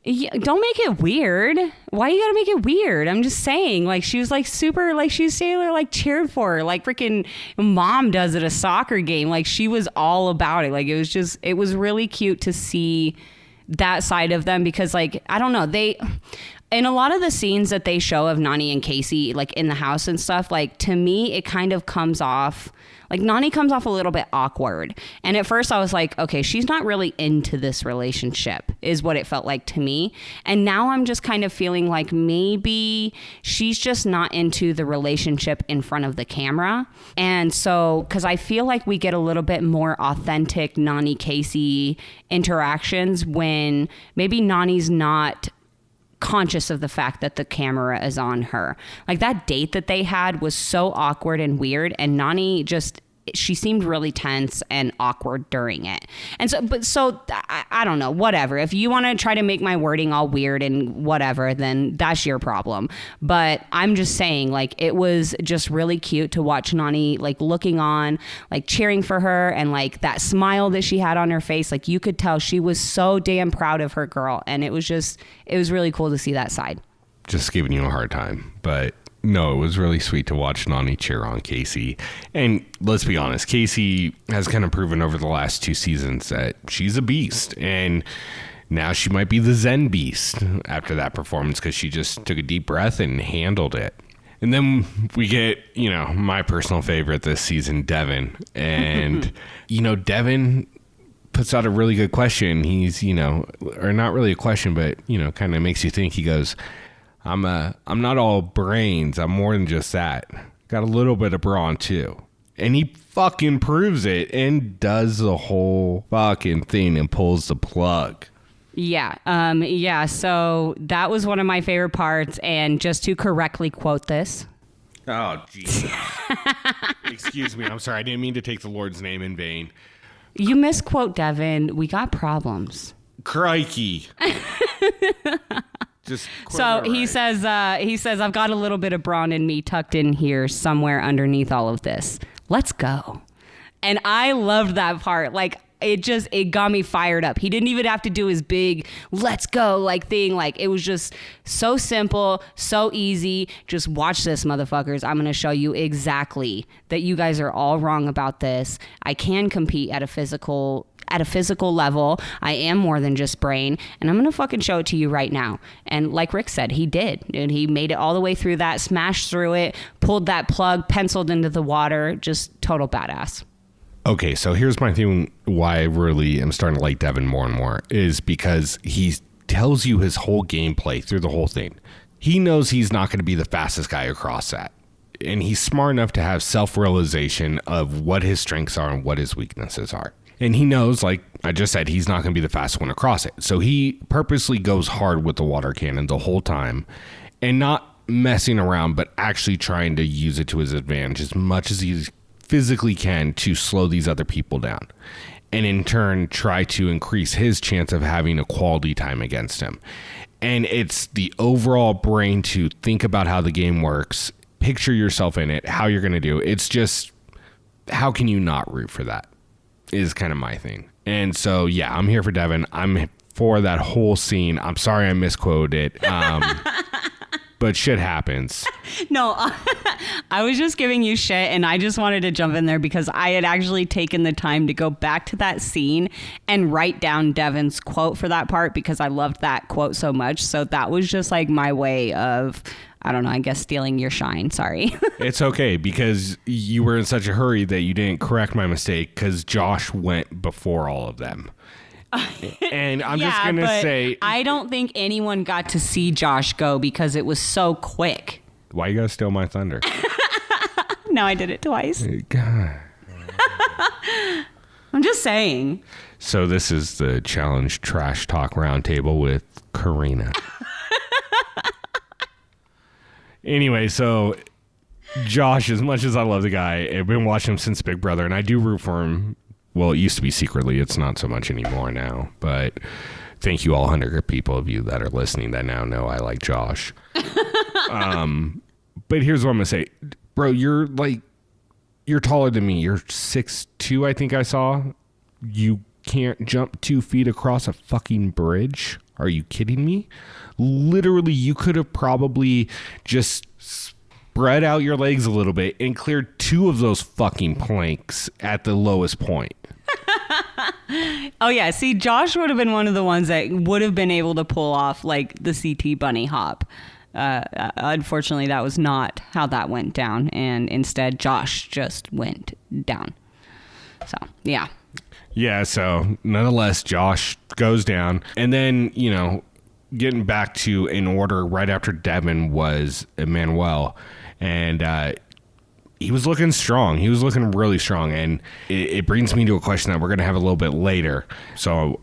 Yeah, don't make it weird. Why you gotta make it weird? I'm just saying, like, she was like super, like she was saying, like cheered for her, like freaking mom does at a soccer game. Like she was all about it. Like it was really cute to see that side of them because like, I don't know, in a lot of the scenes that they show of Nani and Casey, like in the house and stuff, like to me, it kind of comes off, like Nani comes off a little bit awkward. And at first I was like, okay, she's not really into this relationship is what it felt like to me. And now I'm just kind of feeling like maybe she's just not into the relationship in front of the camera. And so, cause I feel like we get a little bit more authentic Nani Casey interactions when maybe Nani's not conscious of the fact that the camera is on her. Like that date that they had was so awkward and weird, and Nani she seemed really tense and awkward during it. And so I don't know, whatever. If you want to try to make my wording all weird and whatever, then that's your problem. But I'm just saying, like, it was just really cute to watch Nani, like, looking on, like, cheering for her, and, like, that smile that she had on her face. Like, you could tell she was so damn proud of her girl. And it was really cool to see that side. Just giving you a hard time, but no, it was really sweet to watch Nani cheer on Casey. And let's be honest, Casey has kind of proven over the last 2 seasons that she's a beast. And now she might be the Zen beast after that performance because she just took a deep breath and handled it. And then we get, you know, my personal favorite this season, Devin. And, you know, Devin puts out a really good question. He's, you know, or not really a question, but, you know, kind of makes you think. He goes, I'm not all brains. I'm more than just that. Got a little bit of brawn too. And he fucking proves it and does the whole fucking thing and pulls the plug. Yeah. So that was one of my favorite parts. And just to correctly quote this. Oh, Jesus. Excuse me. I'm sorry. I didn't mean to take the Lord's name in vain. You misquote Devin. We got problems. Crikey. So he says, I've got a little bit of brawn in me tucked in here somewhere underneath all of this. Let's go. And I loved that part. Like, it got me fired up. He didn't even have to do his big let's go like thing. Like, it was just so simple, so easy. Just watch this, motherfuckers. I'm going to show you exactly that you guys are all wrong about this. I can compete at a physical level. I am more than just brain, and I'm going to fucking show it to you right now. And like Rick said, he did. And he made it all the way through that, smashed through it, pulled that plug, penciled into the water, just total badass. Okay, so here's my thing why I really am starting to like Devin more and more is because he tells you his whole gameplay through the whole thing. He knows he's not going to be the fastest guy across that. And he's smart enough to have self-realization of what his strengths are and what his weaknesses are. And he knows, like I just said, he's not going to be the fastest one across it. So he purposely goes hard with the water cannon the whole time and not messing around, but actually trying to use it to his advantage as much as he physically can to slow these other people down. And in turn, try to increase his chance of having a quality time against him. And it's the overall brain to think about how the game works, picture yourself in it, how you're going to do. It's just, how can you not root for that is kind of my thing. And so, yeah, I'm here for Devin. I'm for that whole scene. I'm sorry I misquoted it. But shit happens. No, I was just giving you shit, and I just wanted to jump in there because I had actually taken the time to go back to that scene and write down Devin's quote for that part because I loved that quote so much. So that was just like my way of, I don't know, I guess stealing your shine. Sorry. It's okay because you were in such a hurry that you didn't correct my mistake because Josh went before all of them. And I'm just going to say, I don't think anyone got to see Josh go because it was so quick. Why you got to steal my thunder? No, I did it twice. God. I'm just saying. So this is the Challenge Trash Talk Roundtable with Corrina. Anyway, so Josh, as much as I love the guy, I've been watching him since Big Brother, and I do root for him. Well, it used to be secretly. It's not so much anymore now. But thank you all 100 people of you that are listening that now know I like Josh. But here's what I'm going to say. Bro, you're taller than me. You're 6'2", I think I saw. You can't jump 2 feet across a fucking bridge. Are you kidding me? Literally, you could have probably just spread out your legs a little bit and cleared 2 of those fucking planks at the lowest point. Oh, yeah. See, Josh would have been one of the ones that would have been able to pull off like the CT bunny hop. Unfortunately, that was not how that went down. And instead, Josh just went down. So, yeah. Yeah. So nonetheless, Josh goes down. And then, you know, getting back to in order right after Devin was Emmanuel. And, he was looking strong. He was looking really strong. And it brings me to a question that we're going to have a little bit later. So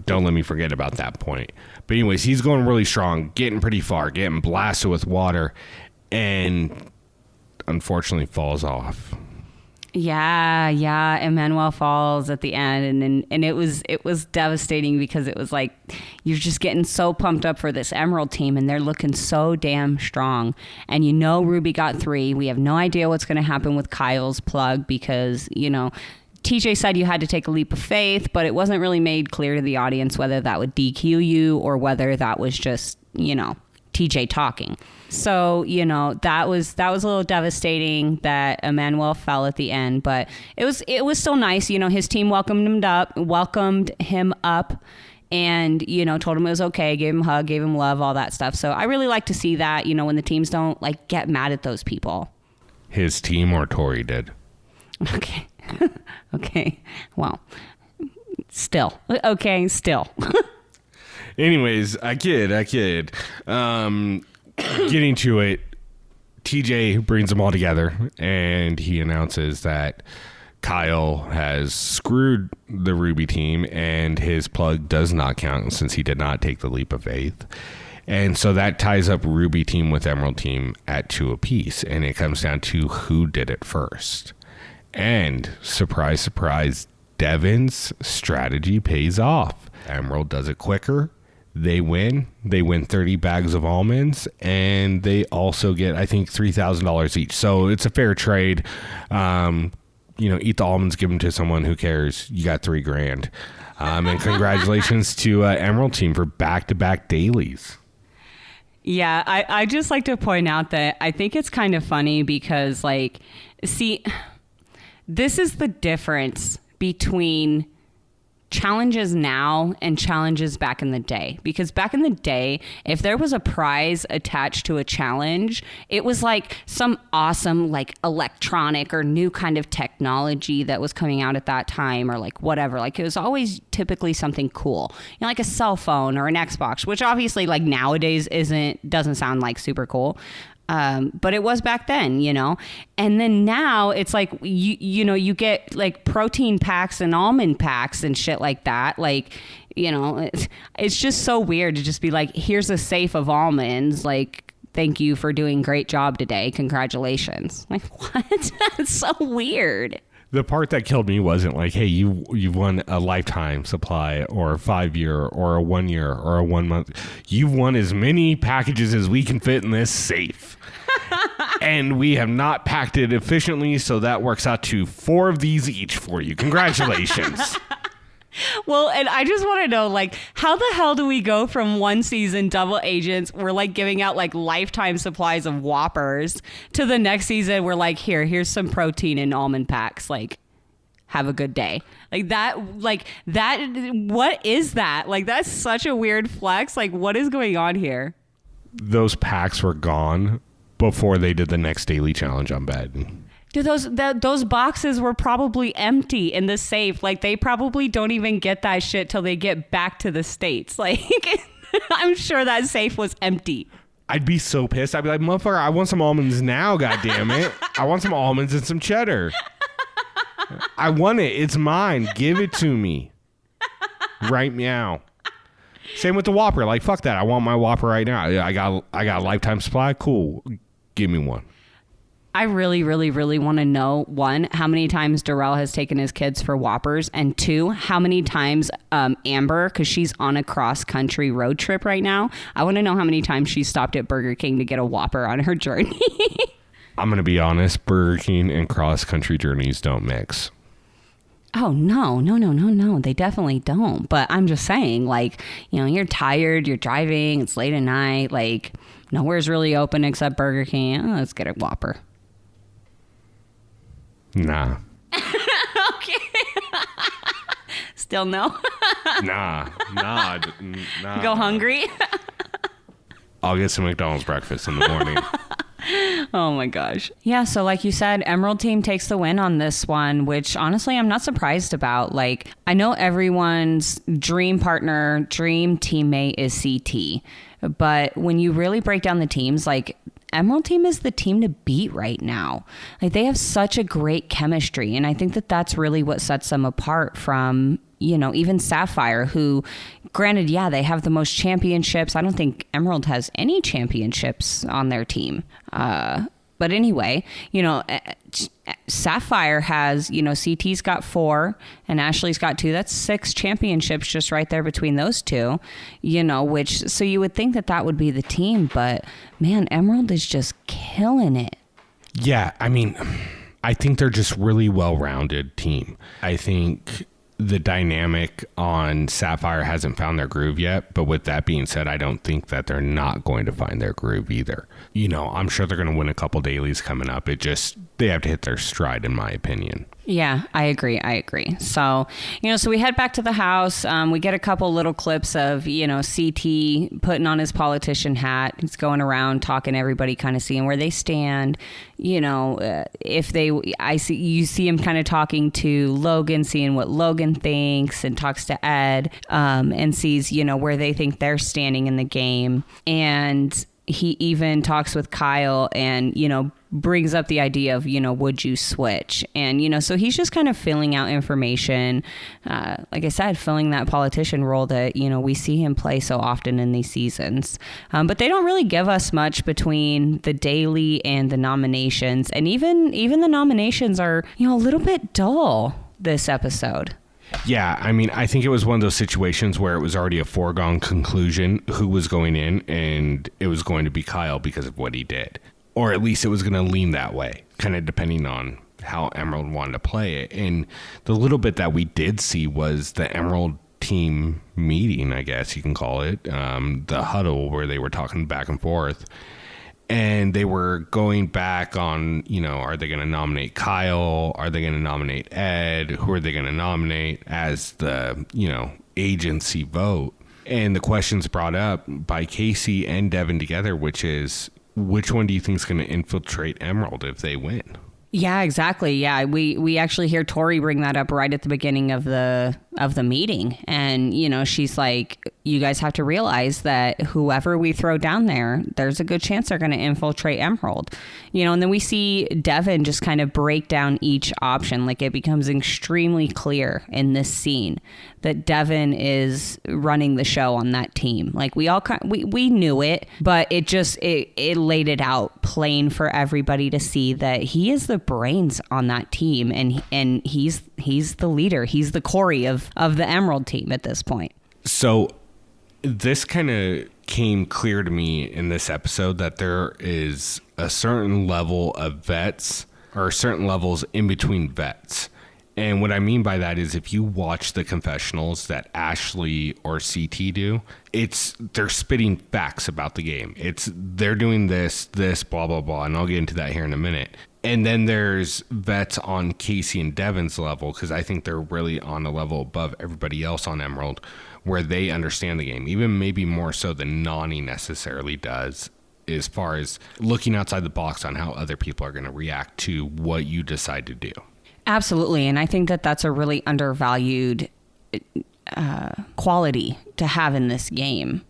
don't let me forget about that point. But anyways, he's going really strong, getting pretty far, getting blasted with water, and unfortunately falls off. Yeah. Emmanuel falls at the end, and it was devastating because it was like you're just getting so pumped up for this Emerald team, and they're looking so damn strong. And you know, Ruby got 3. We have no idea what's going to happen with Kyle's plug because TJ said you had to take a leap of faith, but it wasn't really made clear to the audience whether that would DQ you or whether that was just TJ talking. So, that was a little devastating that Emmanuel fell at the end, but it was still nice. His team welcomed him up and, told him it was okay, gave him a hug, gave him love, all that stuff. So I really like to see that, when the teams don't get mad at those people. His team or Tori did. Okay. Okay. Well, still. Okay. Still. Anyways, I kid. Getting to it, TJ brings them all together, and he announces that Kyle has screwed the Ruby team, and his plug does not count since he did not take the leap of faith. And so that ties up Ruby team with Emerald team at 2 apiece, and it comes down to who did it first. And surprise, surprise, Devin's strategy pays off. Emerald does it quicker. They win 30 bags of almonds, and they also get, I think, $3,000 each. So it's a fair trade. Eat the almonds, give them to someone who cares. You got $3,000. And congratulations to Emerald team for back-to-back dailies. Yeah, I just like to point out that I think it's kind of funny because, this is the difference between challenges now and challenges back in the day. Because back in the day, if there was a prize attached to a challenge, it was like some awesome like electronic or new kind of technology that was coming out at that time, or like whatever. Like it was always typically something cool, you know, like a cell phone or an Xbox, which obviously like nowadays doesn't sound like super cool. But it was back then, you know. And then now it's like you get like protein packs and almond packs and shit like that. Like, you know, it's just so weird to just be like, here's a safe of almonds, like, thank you for doing a great job today, congratulations. Like, what? That's so weird. The part that killed me wasn't like, hey, you've won a lifetime supply or a 5-year or a 1 year or a 1 month. You've won as many packages as we can fit in this safe. And we have not packed it efficiently, so that works out to 4 of these each for you. Congratulations. Well, and I just want to know, like, how the hell do we go from one season double agents, we're like giving out like lifetime supplies of Whoppers, to the next season we're like, here's some protein and almond packs, like, have a good day. Like that, what is that? Like, that's such a weird flex. Like, what is going on here? Those packs were gone before they did the next daily challenge on bed. Dude, those boxes were probably empty in the safe. Like, they probably don't even get that shit till they get back to the States. Like, I'm sure that safe was empty. I'd be so pissed. I'd be like, motherfucker, I want some almonds now, goddammit. I want some almonds and some cheddar. I want it. It's mine. Give it to me. Right meow. Same with the Whopper. Like, fuck that. I want my Whopper right now. I got a lifetime supply. Cool. Give me one. I really, really, really want to know, 1, how many times Darrell has taken his kids for Whoppers, and 2, how many times Amber, because she's on a cross-country road trip right now, I want to know how many times she stopped at Burger King to get a Whopper on her journey. I'm going to be honest. Burger King and cross-country journeys don't mix. Oh, no. They definitely don't. But I'm just saying, like, you know, you're tired, you're driving, it's late at night, like, nowhere's really open except Burger King. Oh, let's get a Whopper. Nah. Okay. Still no? Nah. Go hungry? I'll get some McDonald's breakfast in the morning. Oh my gosh. Yeah, so like you said, Emerald Team takes the win on this one, which honestly I'm not surprised about. Like, I know everyone's dream partner, dream teammate is CT, but when you really break down the teams, like, Emerald Team is the team to beat right now. Like, they have such a great chemistry, and I think that that's really what sets them apart from, you know, even Sapphire, who, granted, yeah, they have the most championships. I don't think Emerald has any championships on their team. But anyway, you know, Sapphire has, you know, CT's got 4 and Ashley's got 2. That's 6 championships just right there between those two, you know, which, so you would think that that would be the team, but man, Emerald is just killing it. Yeah, I mean, I think they're just really well-rounded team. I think the dynamic on Sapphire hasn't found their groove yet, but with that being said, I don't think that they're not going to find their groove either. You know, I'm sure they're going to win a couple dailies coming up. They have to hit their stride, in my opinion. Yeah, I agree. So, you know, so we head back to the house. We get a couple little clips of, you know, CT putting on his politician hat. He's going around talking to everybody, kind of seeing where they stand. You know, you see him kind of talking to Logan, seeing what Logan thinks, and talks to Ed, and sees, you know, where they think they're standing in the game. And he even talks with Kyle and, you know, brings up the idea of, you know, would you switch? And, you know, so he's just kind of filling out information. Like I said, filling that politician role that, you know, we see him play so often in these seasons. But they don't really give us much between the daily and the nominations. And even the nominations are, you know, a little bit dull this episode. Yeah, I mean, I think it was one of those situations where it was already a foregone conclusion who was going in, and it was going to be Kyle because of what he did. Or at least it was going to lean that way, kind of depending on how Emerald wanted to play it. And the little bit that we did see was the Emerald team meeting, I guess you can call it, the huddle where they were talking back and forth. And they were going back on, are they going to nominate Kyle? Are they going to nominate Ed? Who are they going to nominate as the, agency vote? And the question's brought up by Casey and Devin together, which is, which one do you think is going to infiltrate Emerald if they win? Yeah, exactly. Yeah, we actually hear Tori bring that up right at the beginning of the meeting, and she's like, you guys have to realize that whoever we throw down there's a good chance they're going to infiltrate Emerald. And then we see Devin just kind of break down each option. Like, it becomes extremely clear in this scene that Devin is running the show on that team. Like, we knew it, but it laid it out plain for everybody to see that he is the brains on that team, and he's the leader. He's the Corey of the Emerald team at this point. So this kind of came clear to me in this episode that there is a certain level of vets, or certain levels in between vets. And what I mean by that is, if you watch the confessionals that Ashley or CT do, they're spitting facts about the game. They're doing this, blah, blah, blah. And I'll get into that here in a minute. And then there's vets on Casey and Devin's level, because I think they're really on a level above everybody else on Emerald, where they understand the game, even maybe more so than Nani necessarily does, as far as looking outside the box on how other people are going to react to what you decide to do. Absolutely. And I think that that's a really undervalued quality to have in this game.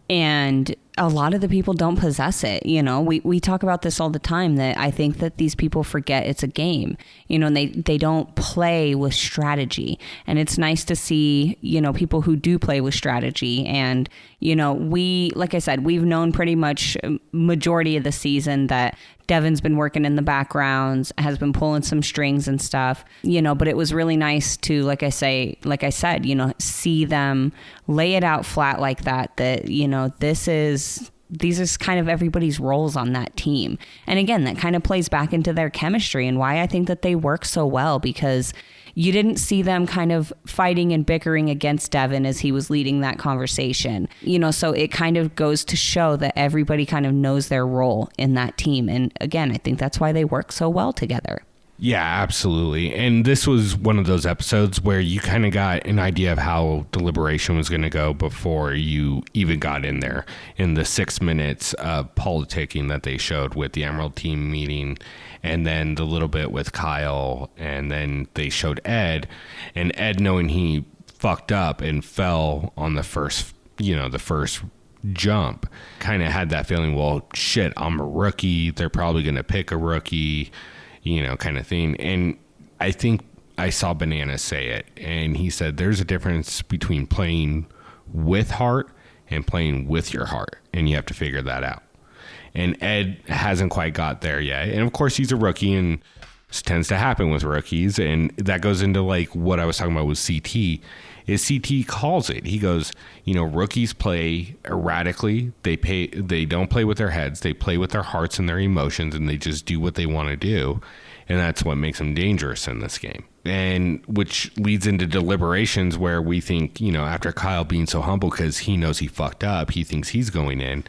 And a lot of the people don't possess it. We talk about this all the time, that I think that these people forget it's a game, and they don't play with strategy. And it's nice to see, people who do play with strategy. And, like I said, we've known pretty much majority of the season that Devin's been working in the backgrounds, has been pulling some strings and stuff, but it was really nice to, like I said, see them lay it out flat like that, these are kind of everybody's roles on that team. And again, that kind of plays back into their chemistry and why I think that they work so well, because you didn't see them kind of fighting and bickering against Devin as he was leading that conversation. So it kind of goes to show that everybody kind of knows their role in that team. And again, I think that's why they work so well together. Yeah, absolutely. And this was one of those episodes where you kind of got an idea of how deliberation was going to go before you even got in there, in the 6 minutes of politicking that they showed with the Emerald team meeting, and then the little bit with Kyle, and then they showed Ed, and Ed, knowing he fucked up and fell on the first jump, kind of had that feeling, well, shit, I'm a rookie. They're probably going to pick a rookie, kind of thing. And I think I saw Banana say it, and he said there's a difference between playing with heart and playing with your heart, and you have to figure that out. And Ed hasn't quite got there yet. And of course, he's a rookie, and this tends to happen with rookies. And that goes into like what I was talking about with CT. Is CT calls it. He goes, rookies play erratically. They don't play with their heads. They play with their hearts and their emotions, and they just do what they want to do. And that's what makes them dangerous in this game. And which leads into deliberations where we think, after Kyle being so humble because he knows he fucked up, he thinks he's going in,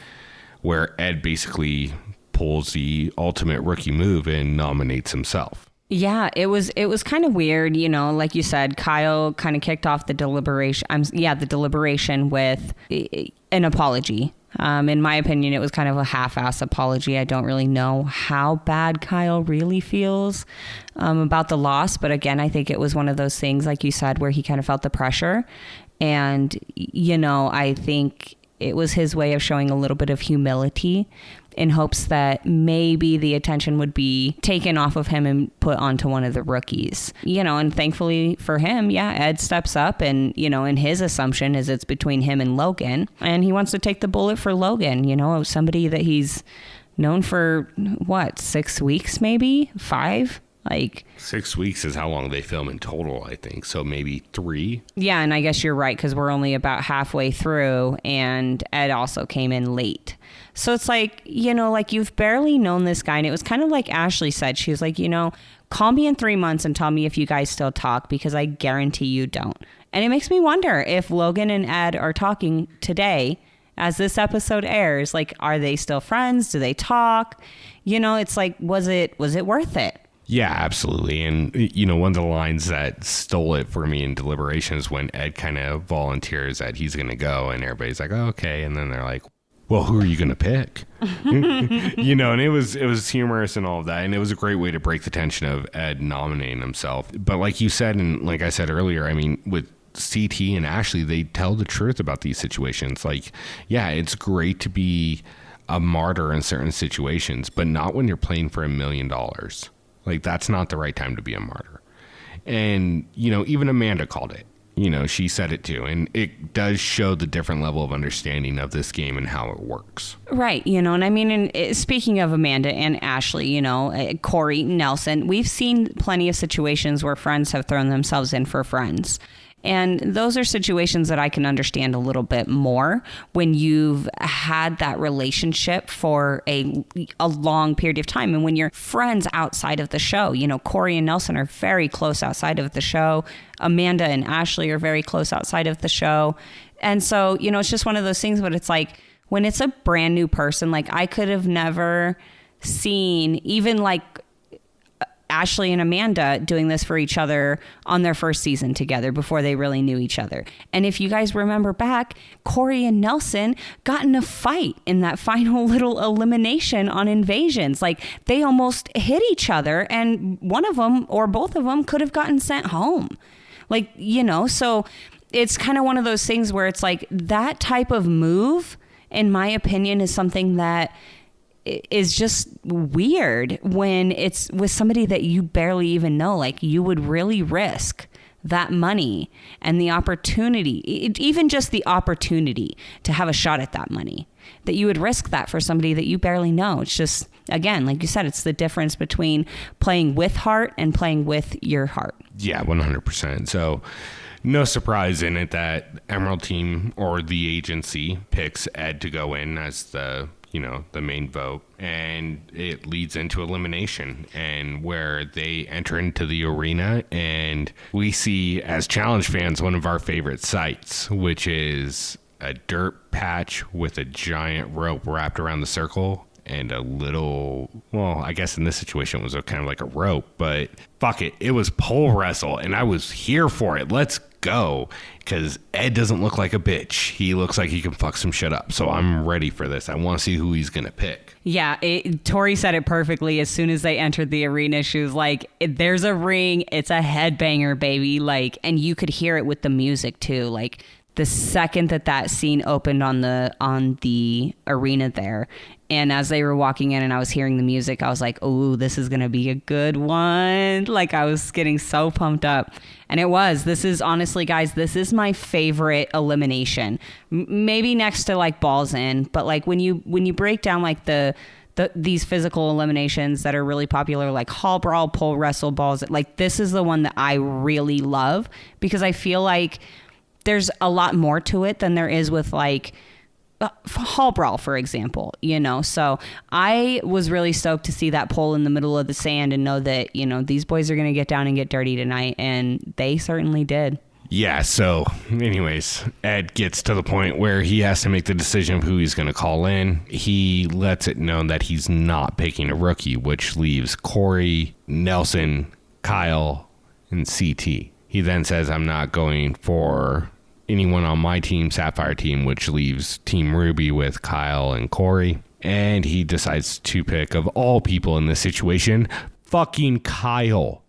where Ed basically pulls the ultimate rookie move and nominates himself. Yeah, it was kind of weird, like you said, Kyle kind of kicked off the deliberation with an apology. In my opinion, it was kind of a half-ass apology. I don't really know how bad Kyle really feels about the loss. But again, I think it was one of those things, like you said, where he kind of felt the pressure. And, I think it was his way of showing a little bit of humility in hopes that maybe the attention would be taken off of him and put onto one of the rookies, and thankfully for him, Ed steps up and, and his assumption is it's between him and Logan, and he wants to take the bullet for Logan, somebody that he's known for 6 weeks, maybe 5. 6 weeks is how long they film in total, I think. So maybe 3. Yeah, and I guess you're right, because we're only about halfway through, and Ed also came in late. So it's like, you've barely known this guy. And it was kind of like Ashley said. She was like, call me in 3 months and tell me if you guys still talk, because I guarantee you don't. And it makes me wonder if Logan and Ed are talking today as this episode airs, like, are they still friends? Do they talk? You know, it's like, was it worth it? Yeah, absolutely. And, you know, one of the lines that stole it for me in deliberations when Ed kind of volunteers that he's going to go and everybody's like, oh, okay. And then they're like, well, who are you going to pick? You know, and it was humorous and all of that. And it was a great way to break the tension of Ed nominating himself. But like you said, and like I said earlier, I mean, with CT and Ashley, they tell the truth about these situations. Like, yeah, it's great to be a martyr in certain situations, but not when you're playing for $1 million. Like, that's not the right time to be a martyr. And, you know, even Amanda called it. You know, she said it too. And it does show the different level of understanding of this game and how it works. Right. You know, and I mean, speaking of Amanda and Ashley, you know, Corey, Nelson, we've seen plenty of situations where friends have thrown themselves in for friends. And those are situations that I can understand a little bit more when you've had that relationship for a long period of time. And when you're friends outside of the show, you know, Corey and Nelson are very close outside of the show. Amanda and Ashley are very close outside of the show. And so, you know, it's just one of those things, but it's like when it's a brand new person, like I could have never seen even like Ashley and Amanda doing this for each other on their first season together before they really knew each other. And if you guys remember back, Corey and Nelson got in a fight in that final little elimination on Invasions. Like they almost hit each other and one of them or both of them could have gotten sent home. Like, you know, so it's kind of one of those things where it's like that type of move, in my opinion, is something that is just weird when it's with somebody that you barely even know. Like you would really risk that money and the opportunity, even just the opportunity to have a shot at that money, that you would risk that for somebody that you barely know. It's just, again, like you said, it's the difference between playing with heart and playing with your heart. Yeah, 100%. So no surprise in it that Emerald Team or the agency picks Ed to go in as the main vote, and it leads into elimination, and where they enter into the arena, and we see, as challenge fans, one of our favorite sights, which is a dirt patch with a giant rope wrapped around the circle and a little, well, I guess in this situation it was kind of like a rope, but fuck it, it was pole wrestle, and I was here for it. Let's go, because Ed doesn't look like a bitch. He looks like he can fuck some shit up. So I'm ready for this. I want to see who he's gonna pick. Yeah, Tori said it perfectly. As soon as they entered the arena, she was like, "There's a ring. It's a headbanger, baby!" Like, and you could hear it with the music too. Like the second that scene opened on the arena there. And as they were walking in and I was hearing the music, I was like, oh, this is going to be a good one. Like I was getting so pumped up. And it was. This is honestly, guys, this is my favorite elimination. Maybe next to like Balls In. But like when you break down like these physical eliminations that are really popular, like Hall Brawl, Pole Wrestle, Balls, like this is the one that I really love because I feel like there's a lot more to it than there is with like Hall Brawl, for example, you know. So I was really stoked to see that pole in the middle of the sand and know that, you know, these boys are going to get down and get dirty tonight, and they certainly did. Yeah, so anyways, Ed gets to the point where he has to make the decision of who he's going to call in. He lets it known that he's not picking a rookie, which leaves Corey, Nelson, Kyle, and CT. He then says, I'm not going for anyone on my team, Sapphire team, which leaves Team Ruby with Kyle and Corey. And he decides to pick, of all people in this situation, fucking Kyle.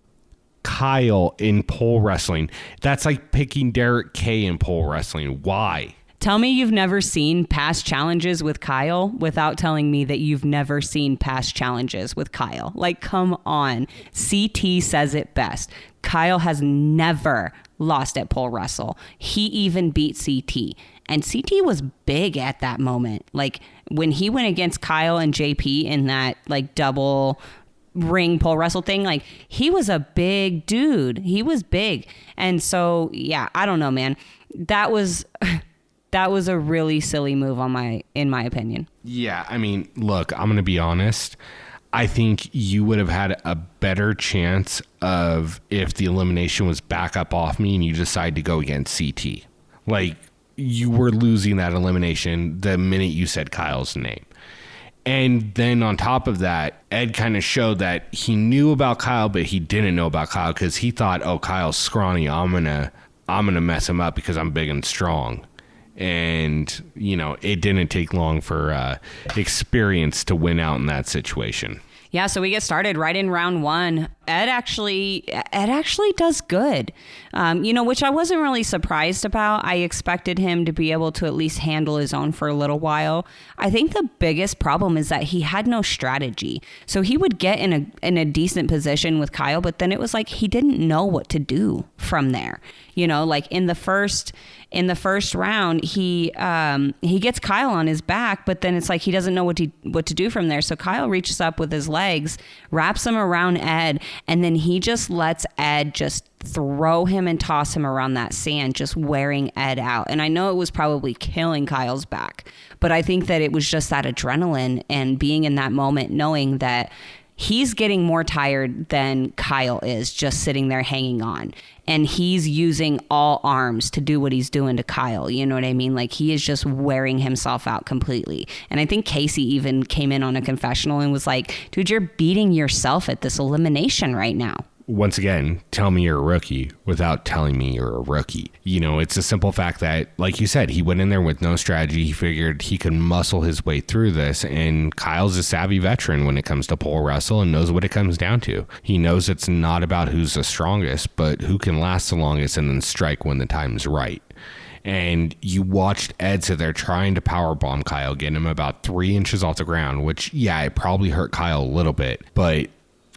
Kyle in pole wrestling. That's like picking Derek K in pole wrestling. Why? Tell me you've never seen past challenges with Kyle without telling me that you've never seen past challenges with Kyle. Like, come on. CT says it best. Kyle has never lost at pole wrestle. He even beat CT. And CT was big at that moment. Like, when he went against Kyle and JP in that, like, double ring pole wrestle thing, like, he was a big dude. He was big. And so, yeah, I don't know, man. That was a really silly move in my opinion. Yeah, I mean, look, I'm going to be honest. I think you would have had a better chance of if the elimination was back up off me and you decide to go against CT. Like, you were losing that elimination the minute you said Kyle's name. And then on top of that, Ed kind of showed that he knew about Kyle, but he didn't know about Kyle because he thought, oh, Kyle's scrawny. I'm gonna mess him up because I'm big and strong. And, you know, it didn't take long for experience to win out in that situation. Yeah, so we get started right in round one. Ed actually does good, which I wasn't really surprised about. I expected him to be able to at least handle his own for a little while. I think the biggest problem is that he had no strategy. So he would get in a decent position with Kyle, but then it was like he didn't know what to do from there. You know, like in the first round, he gets Kyle on his back, but then it's like he doesn't know what to do from there. So Kyle reaches up with his legs, wraps him around Ed, and then he just lets Ed just throw him and toss him around that sand, just wearing Ed out. And I know it was probably killing Kyle's back, but I think that it was just that adrenaline and being in that moment, knowing that he's getting more tired than Kyle is just sitting there hanging on. And he's using all arms to do what he's doing to Kyle. You know what I mean? Like, he is just wearing himself out completely. And I think Casey even came in on a confessional and was like, dude, you're beating yourself at this elimination right now. Once again, tell me you're a rookie without telling me you're a rookie. You know, it's a simple fact that, like you said, he went in there with no strategy. He figured he could muscle his way through this. And Kyle's a savvy veteran when it comes to pole wrestle and knows what it comes down to. He knows it's not about who's the strongest, but who can last the longest and then strike when the time's right. And you watched Ed sit there trying to powerbomb Kyle, getting him about 3 inches off the ground, which, yeah, it probably hurt Kyle a little bit, but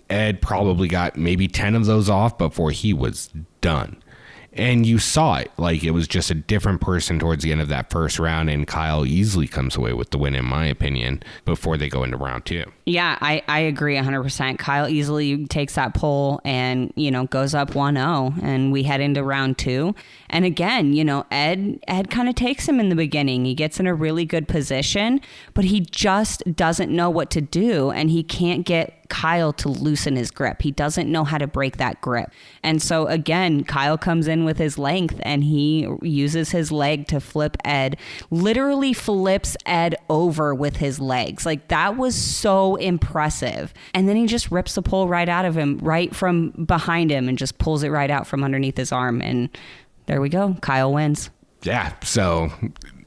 Ed probably got maybe 10 of those off before he was done. And you saw it. Like, it was just a different person towards the end of that first round, and Kyle easily comes away with the win, in my opinion, before they go into round two. Yeah, I agree 100%. Kyle easily takes that pole and, goes up 1-0, and we head into round two. And again, Ed kind of takes him in the beginning. He gets in a really good position, but he just doesn't know what to do, and he can't get Kyle to loosen his grip. He doesn't know how to break that grip. And so again, Kyle comes in with his length and he uses his leg to flip Ed, literally flips Ed over with his legs. Like, that was so impressive. And then he just rips the pole right out of him, right from behind him, and just pulls it right out from underneath his arm. And there we go. Kyle wins. Yeah. So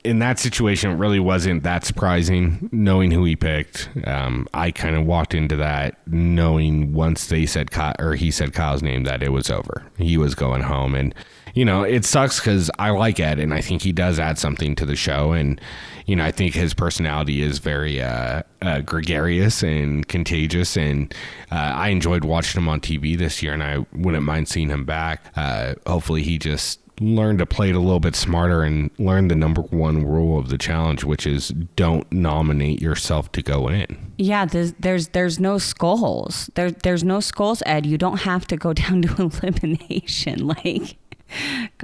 in that situation, it really wasn't that surprising knowing who he picked. I kind of walked into that knowing once they said he said Kyle's name that it was over. He was going home. And, it sucks because I like Ed and I think he does add something to the show. And, I think his personality is very gregarious and contagious. And I enjoyed watching him on TV this year, and I wouldn't mind seeing him back. Hopefully he just learn to play it a little bit smarter and learn the number one rule of the challenge, which is don't nominate yourself to go in. Yeah, there's no skulls. There's no skulls, Ed. You don't have to go down to elimination. Like,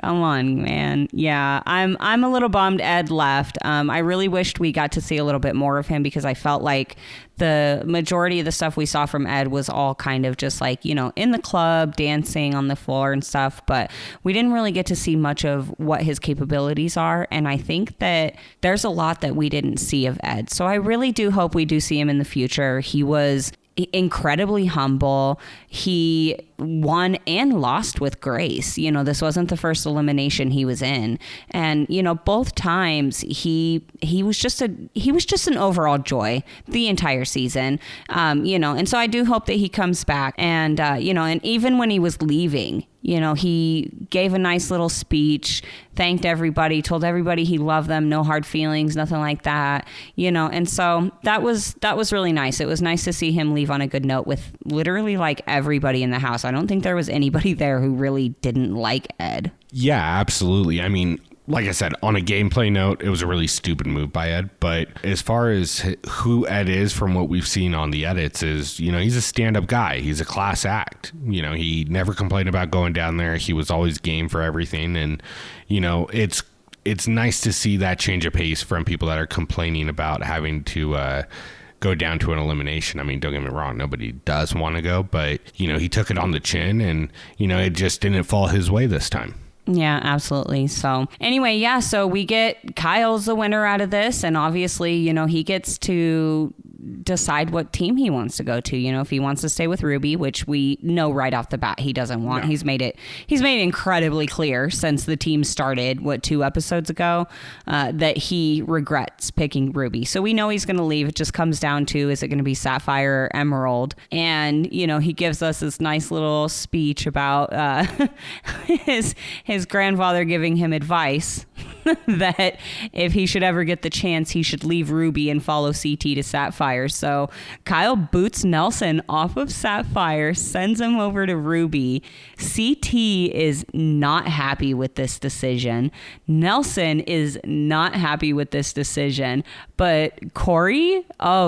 come on, man. Yeah, I'm a little bummed Ed left. I really wished we got to see a little bit more of him because I felt like the majority of the stuff we saw from Ed was all kind of just like, in the club, dancing on the floor and stuff. But we didn't really get to see much of what his capabilities are. And I think that there's a lot that we didn't see of Ed. So I really do hope we do see him in the future. He was incredibly humble. He won and lost with grace. This wasn't the first elimination he was in. And, both times he was just an overall joy the entire season. And so I do hope that he comes back and, and even when he was leaving, he gave a nice little speech, thanked everybody, told everybody he loved them, no hard feelings, nothing like that, and so that was really nice. It was nice to see him leave on a good note with literally like everybody in the house. I don't think there was anybody there who really didn't like Ed. Yeah, absolutely. I mean, like I said, on a gameplay note, it was a really stupid move by Ed. But as far as who Ed is from what we've seen on the edits is, he's a stand-up guy. He's a class act. He never complained about going down there. He was always game for everything. And, it's nice to see that change of pace from people that are complaining about having to go down to an elimination. I mean, don't get me wrong, nobody does want to go. But, he took it on the chin and, it just didn't fall his way this time. Yeah, absolutely. So anyway, yeah, so we get Kyle's the winner out of this. And obviously, you know, he gets to decide what team he wants to go to. You know, if he wants to stay with Ruby, which we know right off the bat he doesn't want. No. He's made it incredibly clear since the team started, 2 episodes ago, that he regrets picking Ruby. So we know he's going to leave. It just comes down to, is it going to be Sapphire or Emerald? And, you know, he gives us this nice little speech about his grandfather giving him advice that if he should ever get the chance, he should leave Ruby and follow CT to Sapphire. So Kyle boots Nelson off of Sapphire, sends him over to Ruby. CT is not happy with this decision. Nelson is not happy with this decision. But Corey,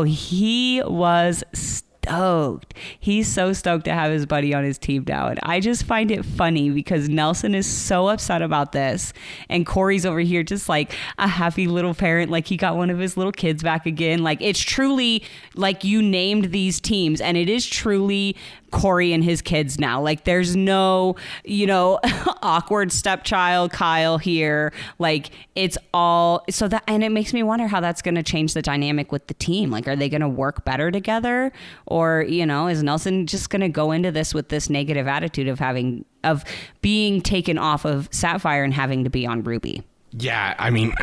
he was stoked. He's so stoked to have his buddy on his team now. And I just find it funny because Nelson is so upset about this. And Corey's over here just like a happy little parent. Like he got one of his little kids back again. Like it's truly like you named these teams and it is truly Corey and his kids now. Like there's no, you know, awkward stepchild Kyle here. Like it's all so that, and it makes me wonder how that's going to change the dynamic with the team. Like, are they going to work better together? Or, you know, is Nelson just going to go into this with this negative attitude of being taken off of Sapphire and having to be on Ruby? Yeah. I mean,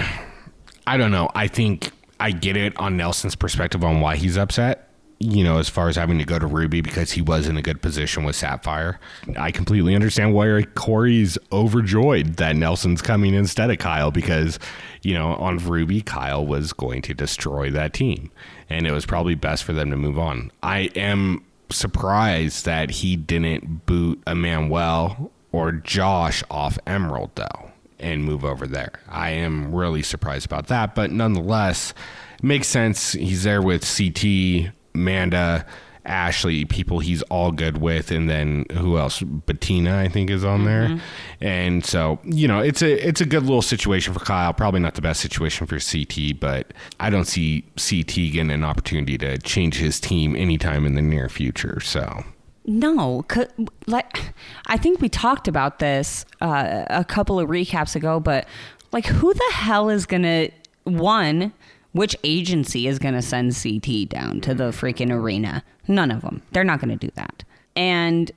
I don't know. I think I get it on Nelson's perspective on why he's upset. You know, as far as having to go to Ruby because he was in a good position with Sapphire. I completely understand why Corey's overjoyed that Nelson's coming instead of Kyle because, you know, on Ruby, Kyle was going to destroy that team. And it was probably best for them to move on. I am surprised that he didn't boot Emmanuel or Josh off Emerald, though, and move over there. I am really surprised about that. But nonetheless, it makes sense. He's there with CT, Amanda, Ashley, people he's all good with, and then who else? Bettina, I think, is on there. And so, you know, it's a good little situation for Kyle. Probably not the best situation for CT, but I don't see CT getting an opportunity to change his team anytime in the near future. So. No, like I think we talked about this a couple of recaps ago, but like who the hell is gonna which agency is going to send CT down to the freaking arena? None of them. They're not going to do that. And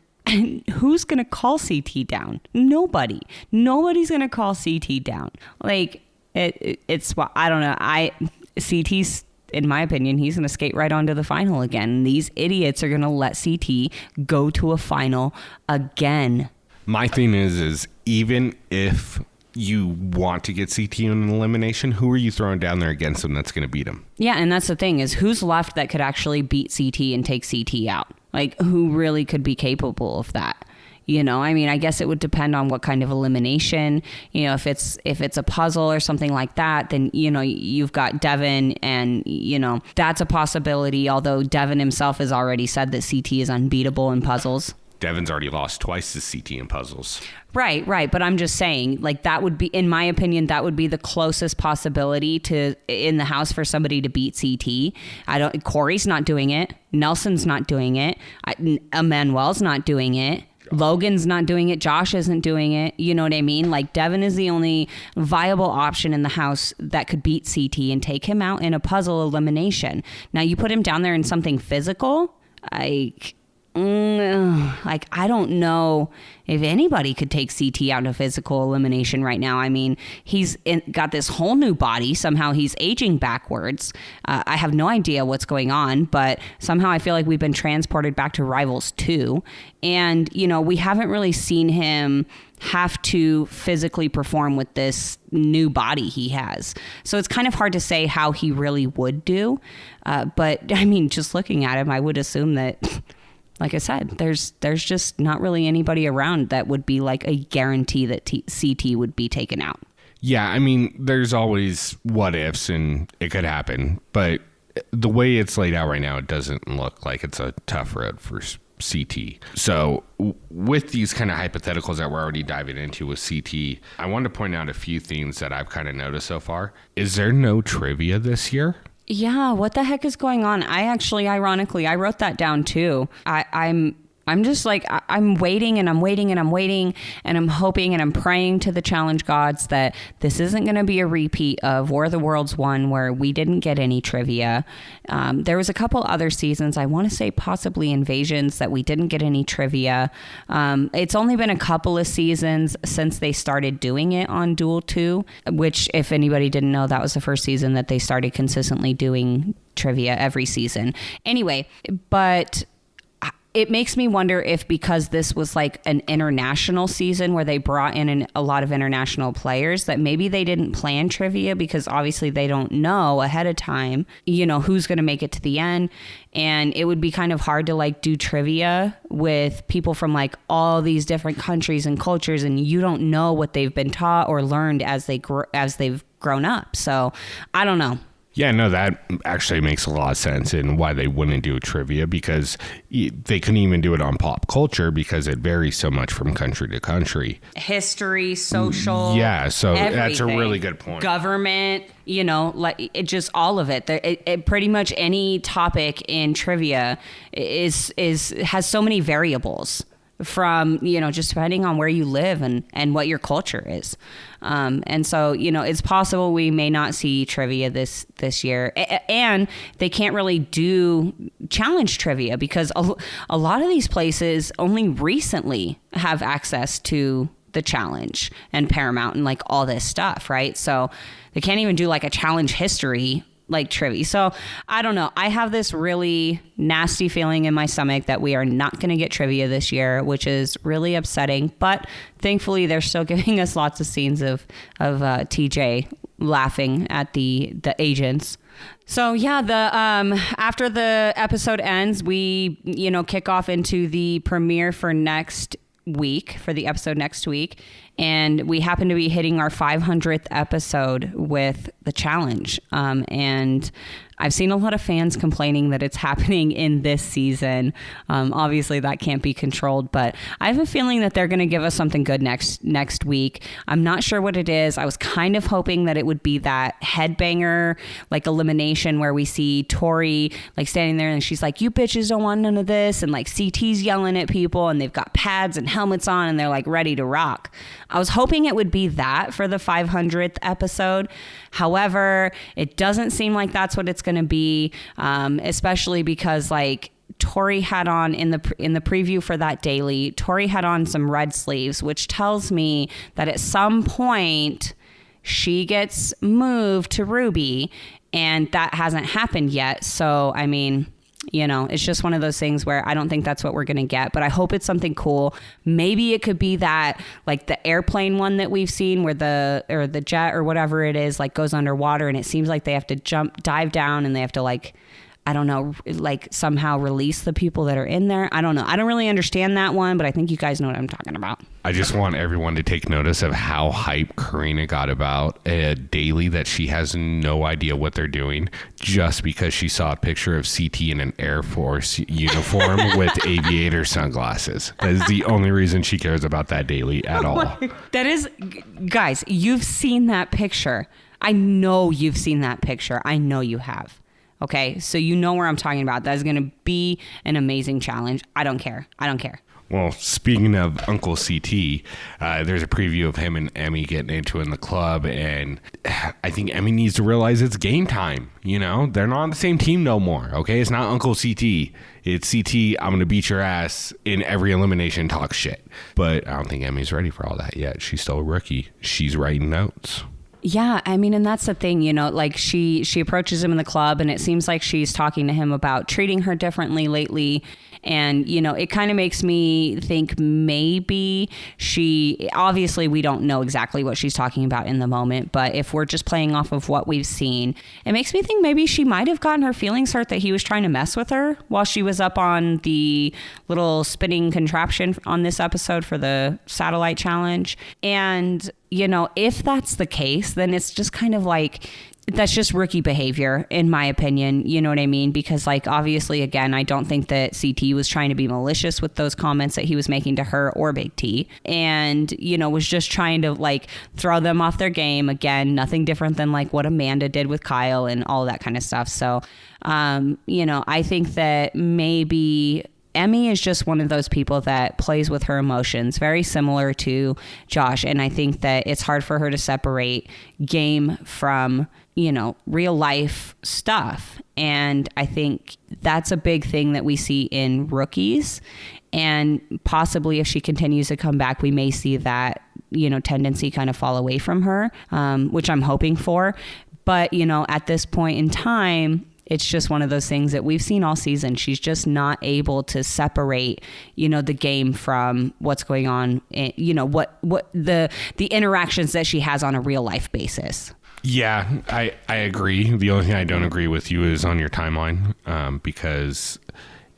who's going to call CT down? Nobody. Nobody's going to call CT down. Like, it's I don't know. CT's, in my opinion, he's going to skate right onto the final again. These idiots are going to let CT go to a final again. My thing is even if you want to get CT in an elimination, who are you throwing down there against him that's going to beat him? Yeah, and that's the thing is who's left that could actually beat CT and take CT out? Like, who really could be capable of that? You know, I mean, I guess it would depend on what kind of elimination. You know, if it's a puzzle or something like that, then, you know, you've got Devin and, you know, that's a possibility. Although Devin himself has already said that CT is unbeatable in puzzles. Devin's already lost twice to CT in puzzles. Right. But I'm just saying, like, that would be, in my opinion, that would be the closest possibility to in the house for somebody to beat CT. Corey's not doing it. Nelson's not doing it. Emmanuel's not doing it. Logan's not doing it. Josh isn't doing it. You know what I mean? Like, Devin is the only viable option in the house that could beat CT and take him out in a puzzle elimination. Now, you put him down there in something physical, I don't know if anybody could take CT out in a physical elimination right now. I mean, he's got this whole new body. Somehow he's aging backwards. I have no idea what's going on, but somehow I feel like we've been transported back to Rivals 2. And, you know, we haven't really seen him have to physically perform with this new body he has. So it's kind of hard to say how he really would do. But, I mean, just looking at him, I would assume that... Like I said, there's just not really anybody around that would be like a guarantee that CT would be taken out. Yeah, I mean, there's always what ifs and it could happen. But the way it's laid out right now, it doesn't look like it's a tough road for CT. So with these kind of hypotheticals that we're already diving into with CT, I wanted to point out a few things that I've kind of noticed so far. Is there no trivia this year? Yeah, what the heck is going on? Ironically, I wrote that down too. I'm I'm just like, I'm waiting and I'm waiting and I'm waiting and I'm hoping and I'm praying to the challenge gods that this isn't going to be a repeat of War of the Worlds 1 where we didn't get any trivia. There was a couple other seasons, I want to say possibly Invasions, that we didn't get any trivia. It's only been a couple of seasons since they started doing it on Duel 2, which, if anybody didn't know, that was the first season that they started consistently doing trivia every season. Anyway, but it makes me wonder if, because this was like an international season where they brought in a lot of international players, that maybe they didn't plan trivia because obviously they don't know ahead of time, you know, who's going to make it to the end. And it would be kind of hard to like do trivia with people from like all these different countries and cultures, and you don't know what they've been taught or learned as they've grown up. So I don't know. Yeah, no, that actually makes a lot of sense in why they wouldn't do trivia, because they couldn't even do it on pop culture because it varies so much from country to country. History, social. Yeah, so everything. That's a really good point. Government, you know, like it just all of it. It pretty much any topic in trivia has so many variables, from, you know, just depending on where you live and what your culture is. And so, you know, it's possible we may not see trivia this year. And they can't really do challenge trivia because a lot of these places only recently have access to the challenge and Paramount and like all this stuff, right? So they can't even do like a challenge history like trivia. So I don't know. I have this really nasty feeling in my stomach that we are not going to get trivia this year, which is really upsetting. But thankfully, they're still giving us lots of scenes of TJ laughing at the agents. So yeah, after the episode ends, we, you know, kick off into the premiere for the episode next week. And we happen to be hitting our 500th episode with the challenge. And I've seen a lot of fans complaining that it's happening in this season. Obviously, that can't be controlled, but I have a feeling that they're going to give us something good next week. I'm not sure what it is. I was kind of hoping that it would be that headbanger, like elimination, where we see Tori like standing there and she's like, "You bitches don't want none of this," and like CT's yelling at people and they've got pads and helmets on and they're like ready to rock. I was hoping it would be that for the 500th episode. However, it doesn't seem like that's what it's going to be, especially because like Tori had on in the preview for that daily, Tori had on some red sleeves, which tells me that at some point she gets moved to Ruby, and that hasn't happened yet. So, I mean, you know, it's just one of those things where I don't think that's what we're going to get, but I hope it's something cool. Maybe it could be that like the airplane one that we've seen where the jet or whatever it is, like goes underwater and it seems like they have to dive down and they have to like, I don't know, like somehow release the people that are in there. I don't know. I don't really understand that one, but I think you guys know what I'm talking about. I just want everyone to take notice of how hype Corrina got about a daily that she has no idea what they're doing just because she saw a picture of CT in an Air Force uniform with aviator sunglasses. That is the only reason she cares about that daily at all. That is, guys, you've seen that picture. I know you've seen that picture. I know you have. Okay, so you know where I'm talking about. That is going to be an amazing challenge. I don't care. Well, speaking of Uncle CT, there's a preview of him and Emmy getting into it in the club, and I think Emmy needs to realize it's game time. You know, they're not on the same team no more, okay? It's not Uncle CT. It's CT, I'm going to beat your ass in every elimination, talk shit. But I don't think Emmy's ready for all that yet. She's still a rookie. She's writing notes. Yeah, I mean, and that's the thing, you know, like she approaches him in the club and it seems like she's talking to him about treating her differently lately. And, you know, it kind of makes me think maybe obviously we don't know exactly what she's talking about in the moment, but if we're just playing off of what we've seen, it makes me think maybe she might have gotten her feelings hurt that he was trying to mess with her while she was up on the little spinning contraption on this episode for the satellite challenge. And, you know, if that's the case, then it's just kind of like, that's just rookie behavior, in my opinion. You know what I mean? Because, like, obviously, again, I don't think that CT was trying to be malicious with those comments that he was making to her or Big T. And, you know, was just trying to, like, throw them off their game. Again, nothing different than, like, what Amanda did with Kyle and all that kind of stuff. So, you know, I think that maybe Emmy is just one of those people that plays with her emotions, very similar to Josh. And I think that it's hard for her to separate game from, real life stuff. And I think that's a big thing that we see in rookies. And possibly if she continues to come back, we may see that, tendency kind of fall away from her, which I'm hoping for. But, at this point in time, it's just one of those things that we've seen all season. She's just not able to separate, the game from what's going on, what the interactions that she has on a real life basis. Yeah, I agree. The only thing I don't agree with you is on your timeline, because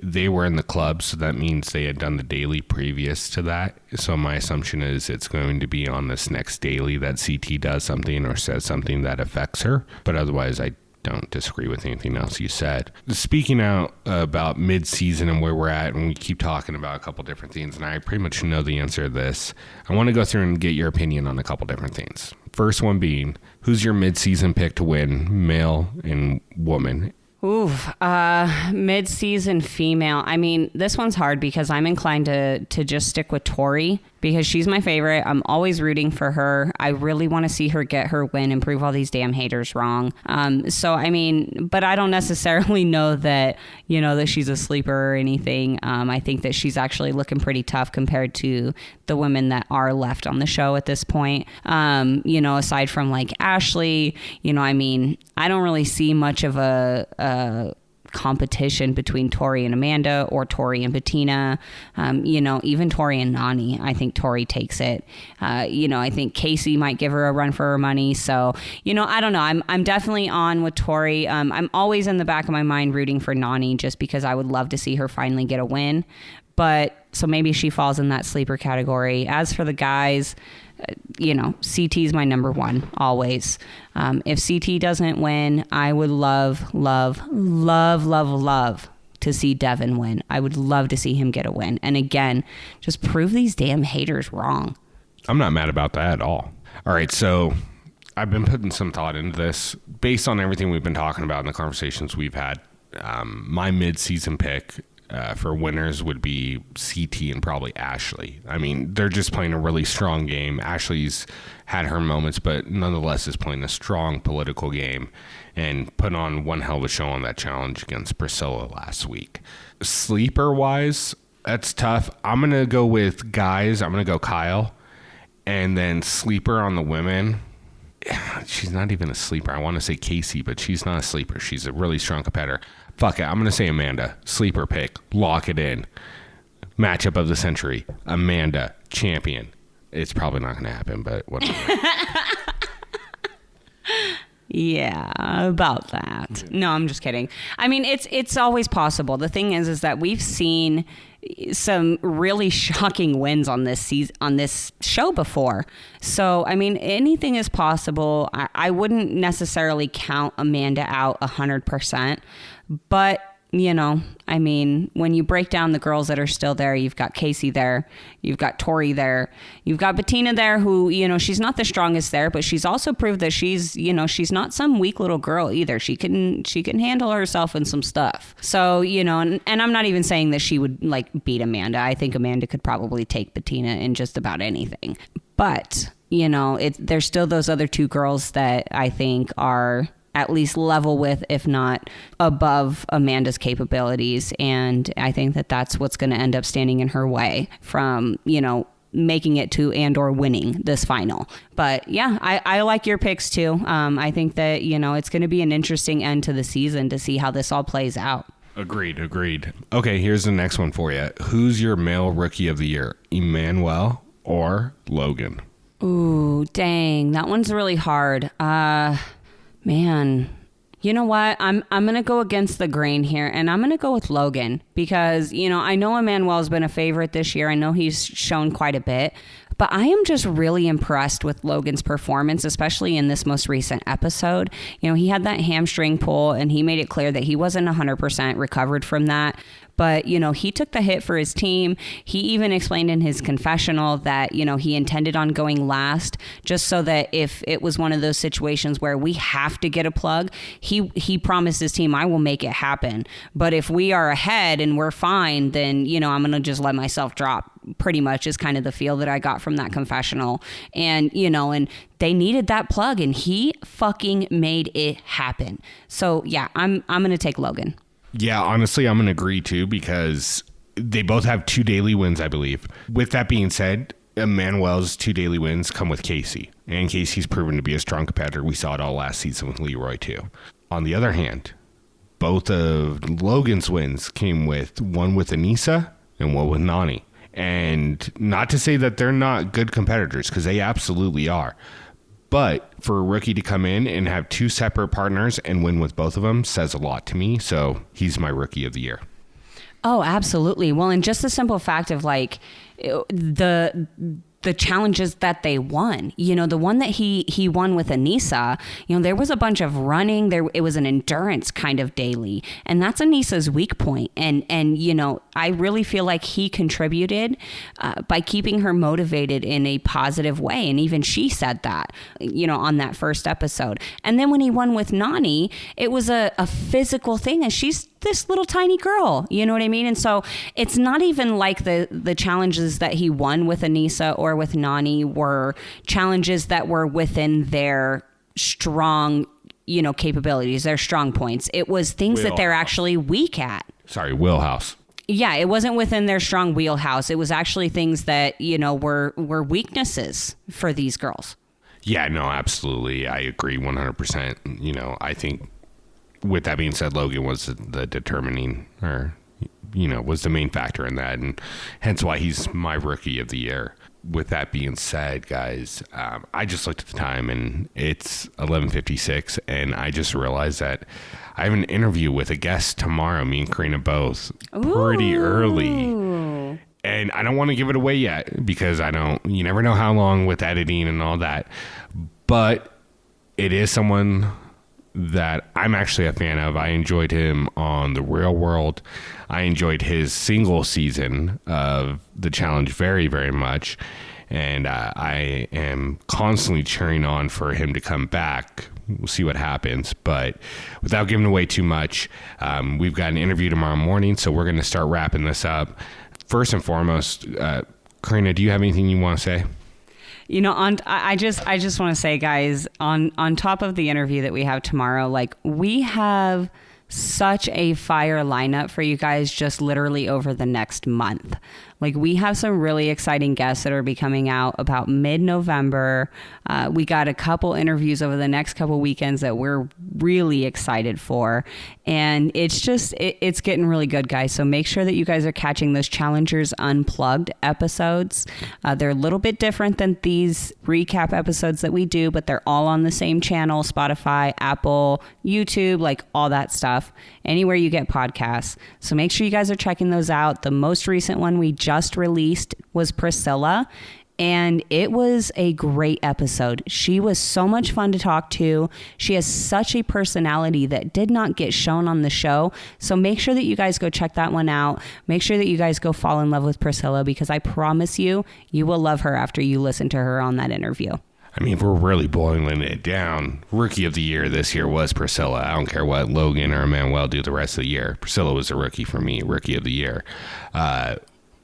they were in the club, so that means they had done the daily previous to that. So my assumption is it's going to be on this next daily that CT does something or says something that affects her. But otherwise, I don't disagree with anything else you said. Speaking out about mid-season and where we're at, and we keep talking about a couple different things, and I pretty much know the answer to this. I want to go through and get your opinion on a couple different things. First one being, who's your mid-season pick to win, male and woman? Mid-season female. I mean, this one's hard because I'm inclined to just stick with Tori because she's my favorite. I'm always rooting for her. I really want to see her get her win and prove all these damn haters wrong. But I don't necessarily know that, that she's a sleeper or anything. I think that she's actually looking pretty tough compared to the women that are left on the show at this point. Aside from like Ashley, I don't really see much of a competition between Tori and Amanda or Tori and Bettina. Even Tori and Nani, I think Tori takes it. I think Casey might give her a run for her money. So, I don't know. I'm definitely on with Tori. I'm always in the back of my mind rooting for Nani just because I would love to see her finally get a win. But so maybe she falls in that sleeper category. As for the guys, CT is my number one always. If CT doesn't win, I would love to see Devin win. I would love to see him get a win. And again, just prove these damn haters wrong. I'm not mad about that at all. All right, so I've been putting some thought into this based on everything we've been talking about in the conversations we've had. My mid-season pick for winners would be CT and probably Ashley. I mean, they're just playing a really strong game. Ashley's had her moments, but nonetheless is playing a strong political game and put on one hell of a show on that challenge against Priscilla last week. Sleeper-wise, that's tough. I'm going to go with guys. I'm going to go Kyle. And then sleeper on the women, she's not even a sleeper. I want to say Casey, but she's not a sleeper. She's a really strong competitor. Fuck it. I'm going to say Amanda. Sleeper pick. Lock it in. Matchup of the century. Amanda, champion. It's probably not going to happen, but whatever. Yeah, about that. No, I'm just kidding. I mean, it's always possible. The thing is that we've seen some really shocking wins on this season, on this show before. So, I mean, anything is possible. I wouldn't necessarily count Amanda out 100%, but I mean, when you break down the girls that are still there, you've got Casey there, you've got Tori there, you've got Bettina there who, she's not the strongest there, but she's also proved that she's not some weak little girl either. She can handle herself in some stuff. So, and I'm not even saying that she would beat Amanda. I think Amanda could probably take Bettina in just about anything. But, there's still those other two girls that I think are at least level with, if not above, Amanda's capabilities. And I think that that's what's going to end up standing in her way from, making it to and or winning this final. But yeah, I like your picks too. I think that, it's going to be an interesting end to the season to see how this all plays out. Agreed. Okay, here's the next one for you. Who's your male rookie of the year? Emmanuel or Logan? Ooh, dang. That one's really hard. Man, you know what? I'm going to go against the grain here, and I'm going to go with Logan because, I know Emmanuel's been a favorite this year. I know he's shown quite a bit, but I am just really impressed with Logan's performance, especially in this most recent episode. He had that hamstring pull, and he made it clear that he wasn't 100% recovered from that. But, he took the hit for his team. He even explained in his confessional that, he intended on going last just so that if it was one of those situations where we have to get a plug, he promised his team, I will make it happen. But if we are ahead and we're fine, then, I'm going to just let myself drop, pretty much is kind of the feel that I got from that confessional. And, and they needed that plug and he fucking made it happen. So yeah, I'm going to take Logan. Yeah, honestly, I'm going to agree too, because they both have 2 daily wins, I believe. With that being said, Manuel's 2 daily wins come with Casey, and Casey's proven to be a strong competitor. We saw it all last season with Leroy too. On the other hand, both of Logan's wins came with one with Anissa and one with Nani. And not to say that they're not good competitors, because they absolutely are. But for a rookie to come in and have 2 separate partners and win with both of them says a lot to me. So he's my rookie of the year. Oh, absolutely. Well, and just the simple fact of like the challenges that they won, the one that he won with Anissa, there was a bunch of running there. It was an endurance kind of daily, and that's Anissa's weak point. And I really feel like he contributed by keeping her motivated in a positive way. And even she said that, on that first episode. And then when he won with Nani, it was a physical thing, and she's this little tiny girl, you know what I mean? And so it's not even like the challenges that he won with Anissa or with Nani were challenges that were within their strong, capabilities, their strong points. It was things that they're actually weak at. Sorry, wheelhouse. Yeah, it wasn't within their strong wheelhouse. It was actually things that, were weaknesses for these girls. Yeah, no, absolutely. I agree 100%. I think with that being said, Logan was the determining, or, was the main factor in that, and hence why he's my rookie of the year. With that being said, guys, I just looked at the time and it's 11:56, and I just realized that I have an interview with a guest tomorrow, me and Corrina both, pretty early. And I don't want to give it away yet, because you never know how long with editing and all that, but it is someone that I'm actually a fan of. I enjoyed him on The Real World. I enjoyed his single season of The Challenge very, very much. And I am constantly cheering on for him to come back. We'll see what happens. But without giving away too much, we've got an interview tomorrow morning, so we're going to start wrapping this up. First and foremost, Corrina, do you have anything you want to say? I just want to say, guys, on top of the interview that we have tomorrow, like, we have such a fire lineup for you guys just literally over the next month. Like, we have some really exciting guests that are be coming out about mid-November. We got a couple interviews over the next couple weekends that we're really excited for. And it's getting really good, guys. So make sure that you guys are catching those Challengers Unplugged episodes. They're a little bit different than these recap episodes that we do, but they're all on the same channel: Spotify, Apple, YouTube, like all that stuff, anywhere you get podcasts. So make sure you guys are checking those out. The most recent one we just released was Priscilla, and it was a great episode. She was so much fun to talk to. She has such a personality that did not get shown on the show. So make sure that you guys go check that one out. Make sure that you guys go fall in love with Priscilla, because I promise you, you will love her after you listen to her on that interview. I mean, if we're really boiling it down, rookie of the year this year was Priscilla. I don't care what Logan or Manuel do the rest of the year. Priscilla was a rookie for me, rookie of the year.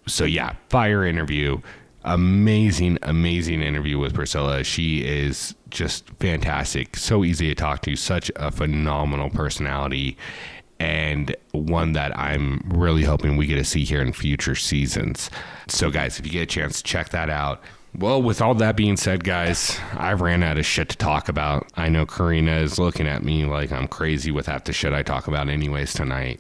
So yeah, fire interview. Amazing interview with Priscilla. She is just fantastic. So easy to talk to. Such a phenomenal personality, and one that I'm really hoping we get to see here in future seasons. So guys, if you get a chance, check that out. Well, with all that being said, guys, I ran out of shit to talk about. I know Corrina is looking at me like I'm crazy with half the shit I talk about anyways tonight.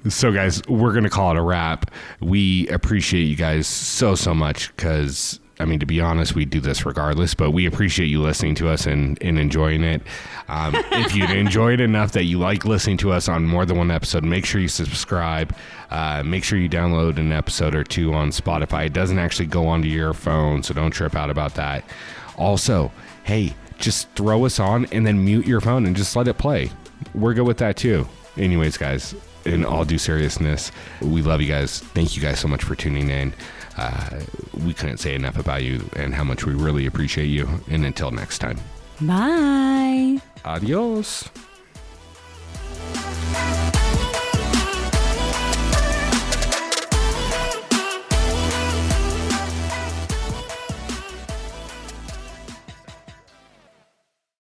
So guys, we're going to call it a wrap. We appreciate you guys so much, because, I mean, to be honest, we do this regardless, but we appreciate you listening to us and enjoying it. If you enjoyed enough that you like listening to us on more than one episode, make sure you subscribe. Make sure you download an episode or two on Spotify. It doesn't actually go onto your phone, so don't trip out about that. Also, hey, just throw us on and then mute your phone and just let it play. We're good with that too. Anyways, guys, in all due seriousness, we love you guys. Thank you guys so much for tuning in. We couldn't say enough about you and how much we really appreciate you. And until next time. Bye. Adios.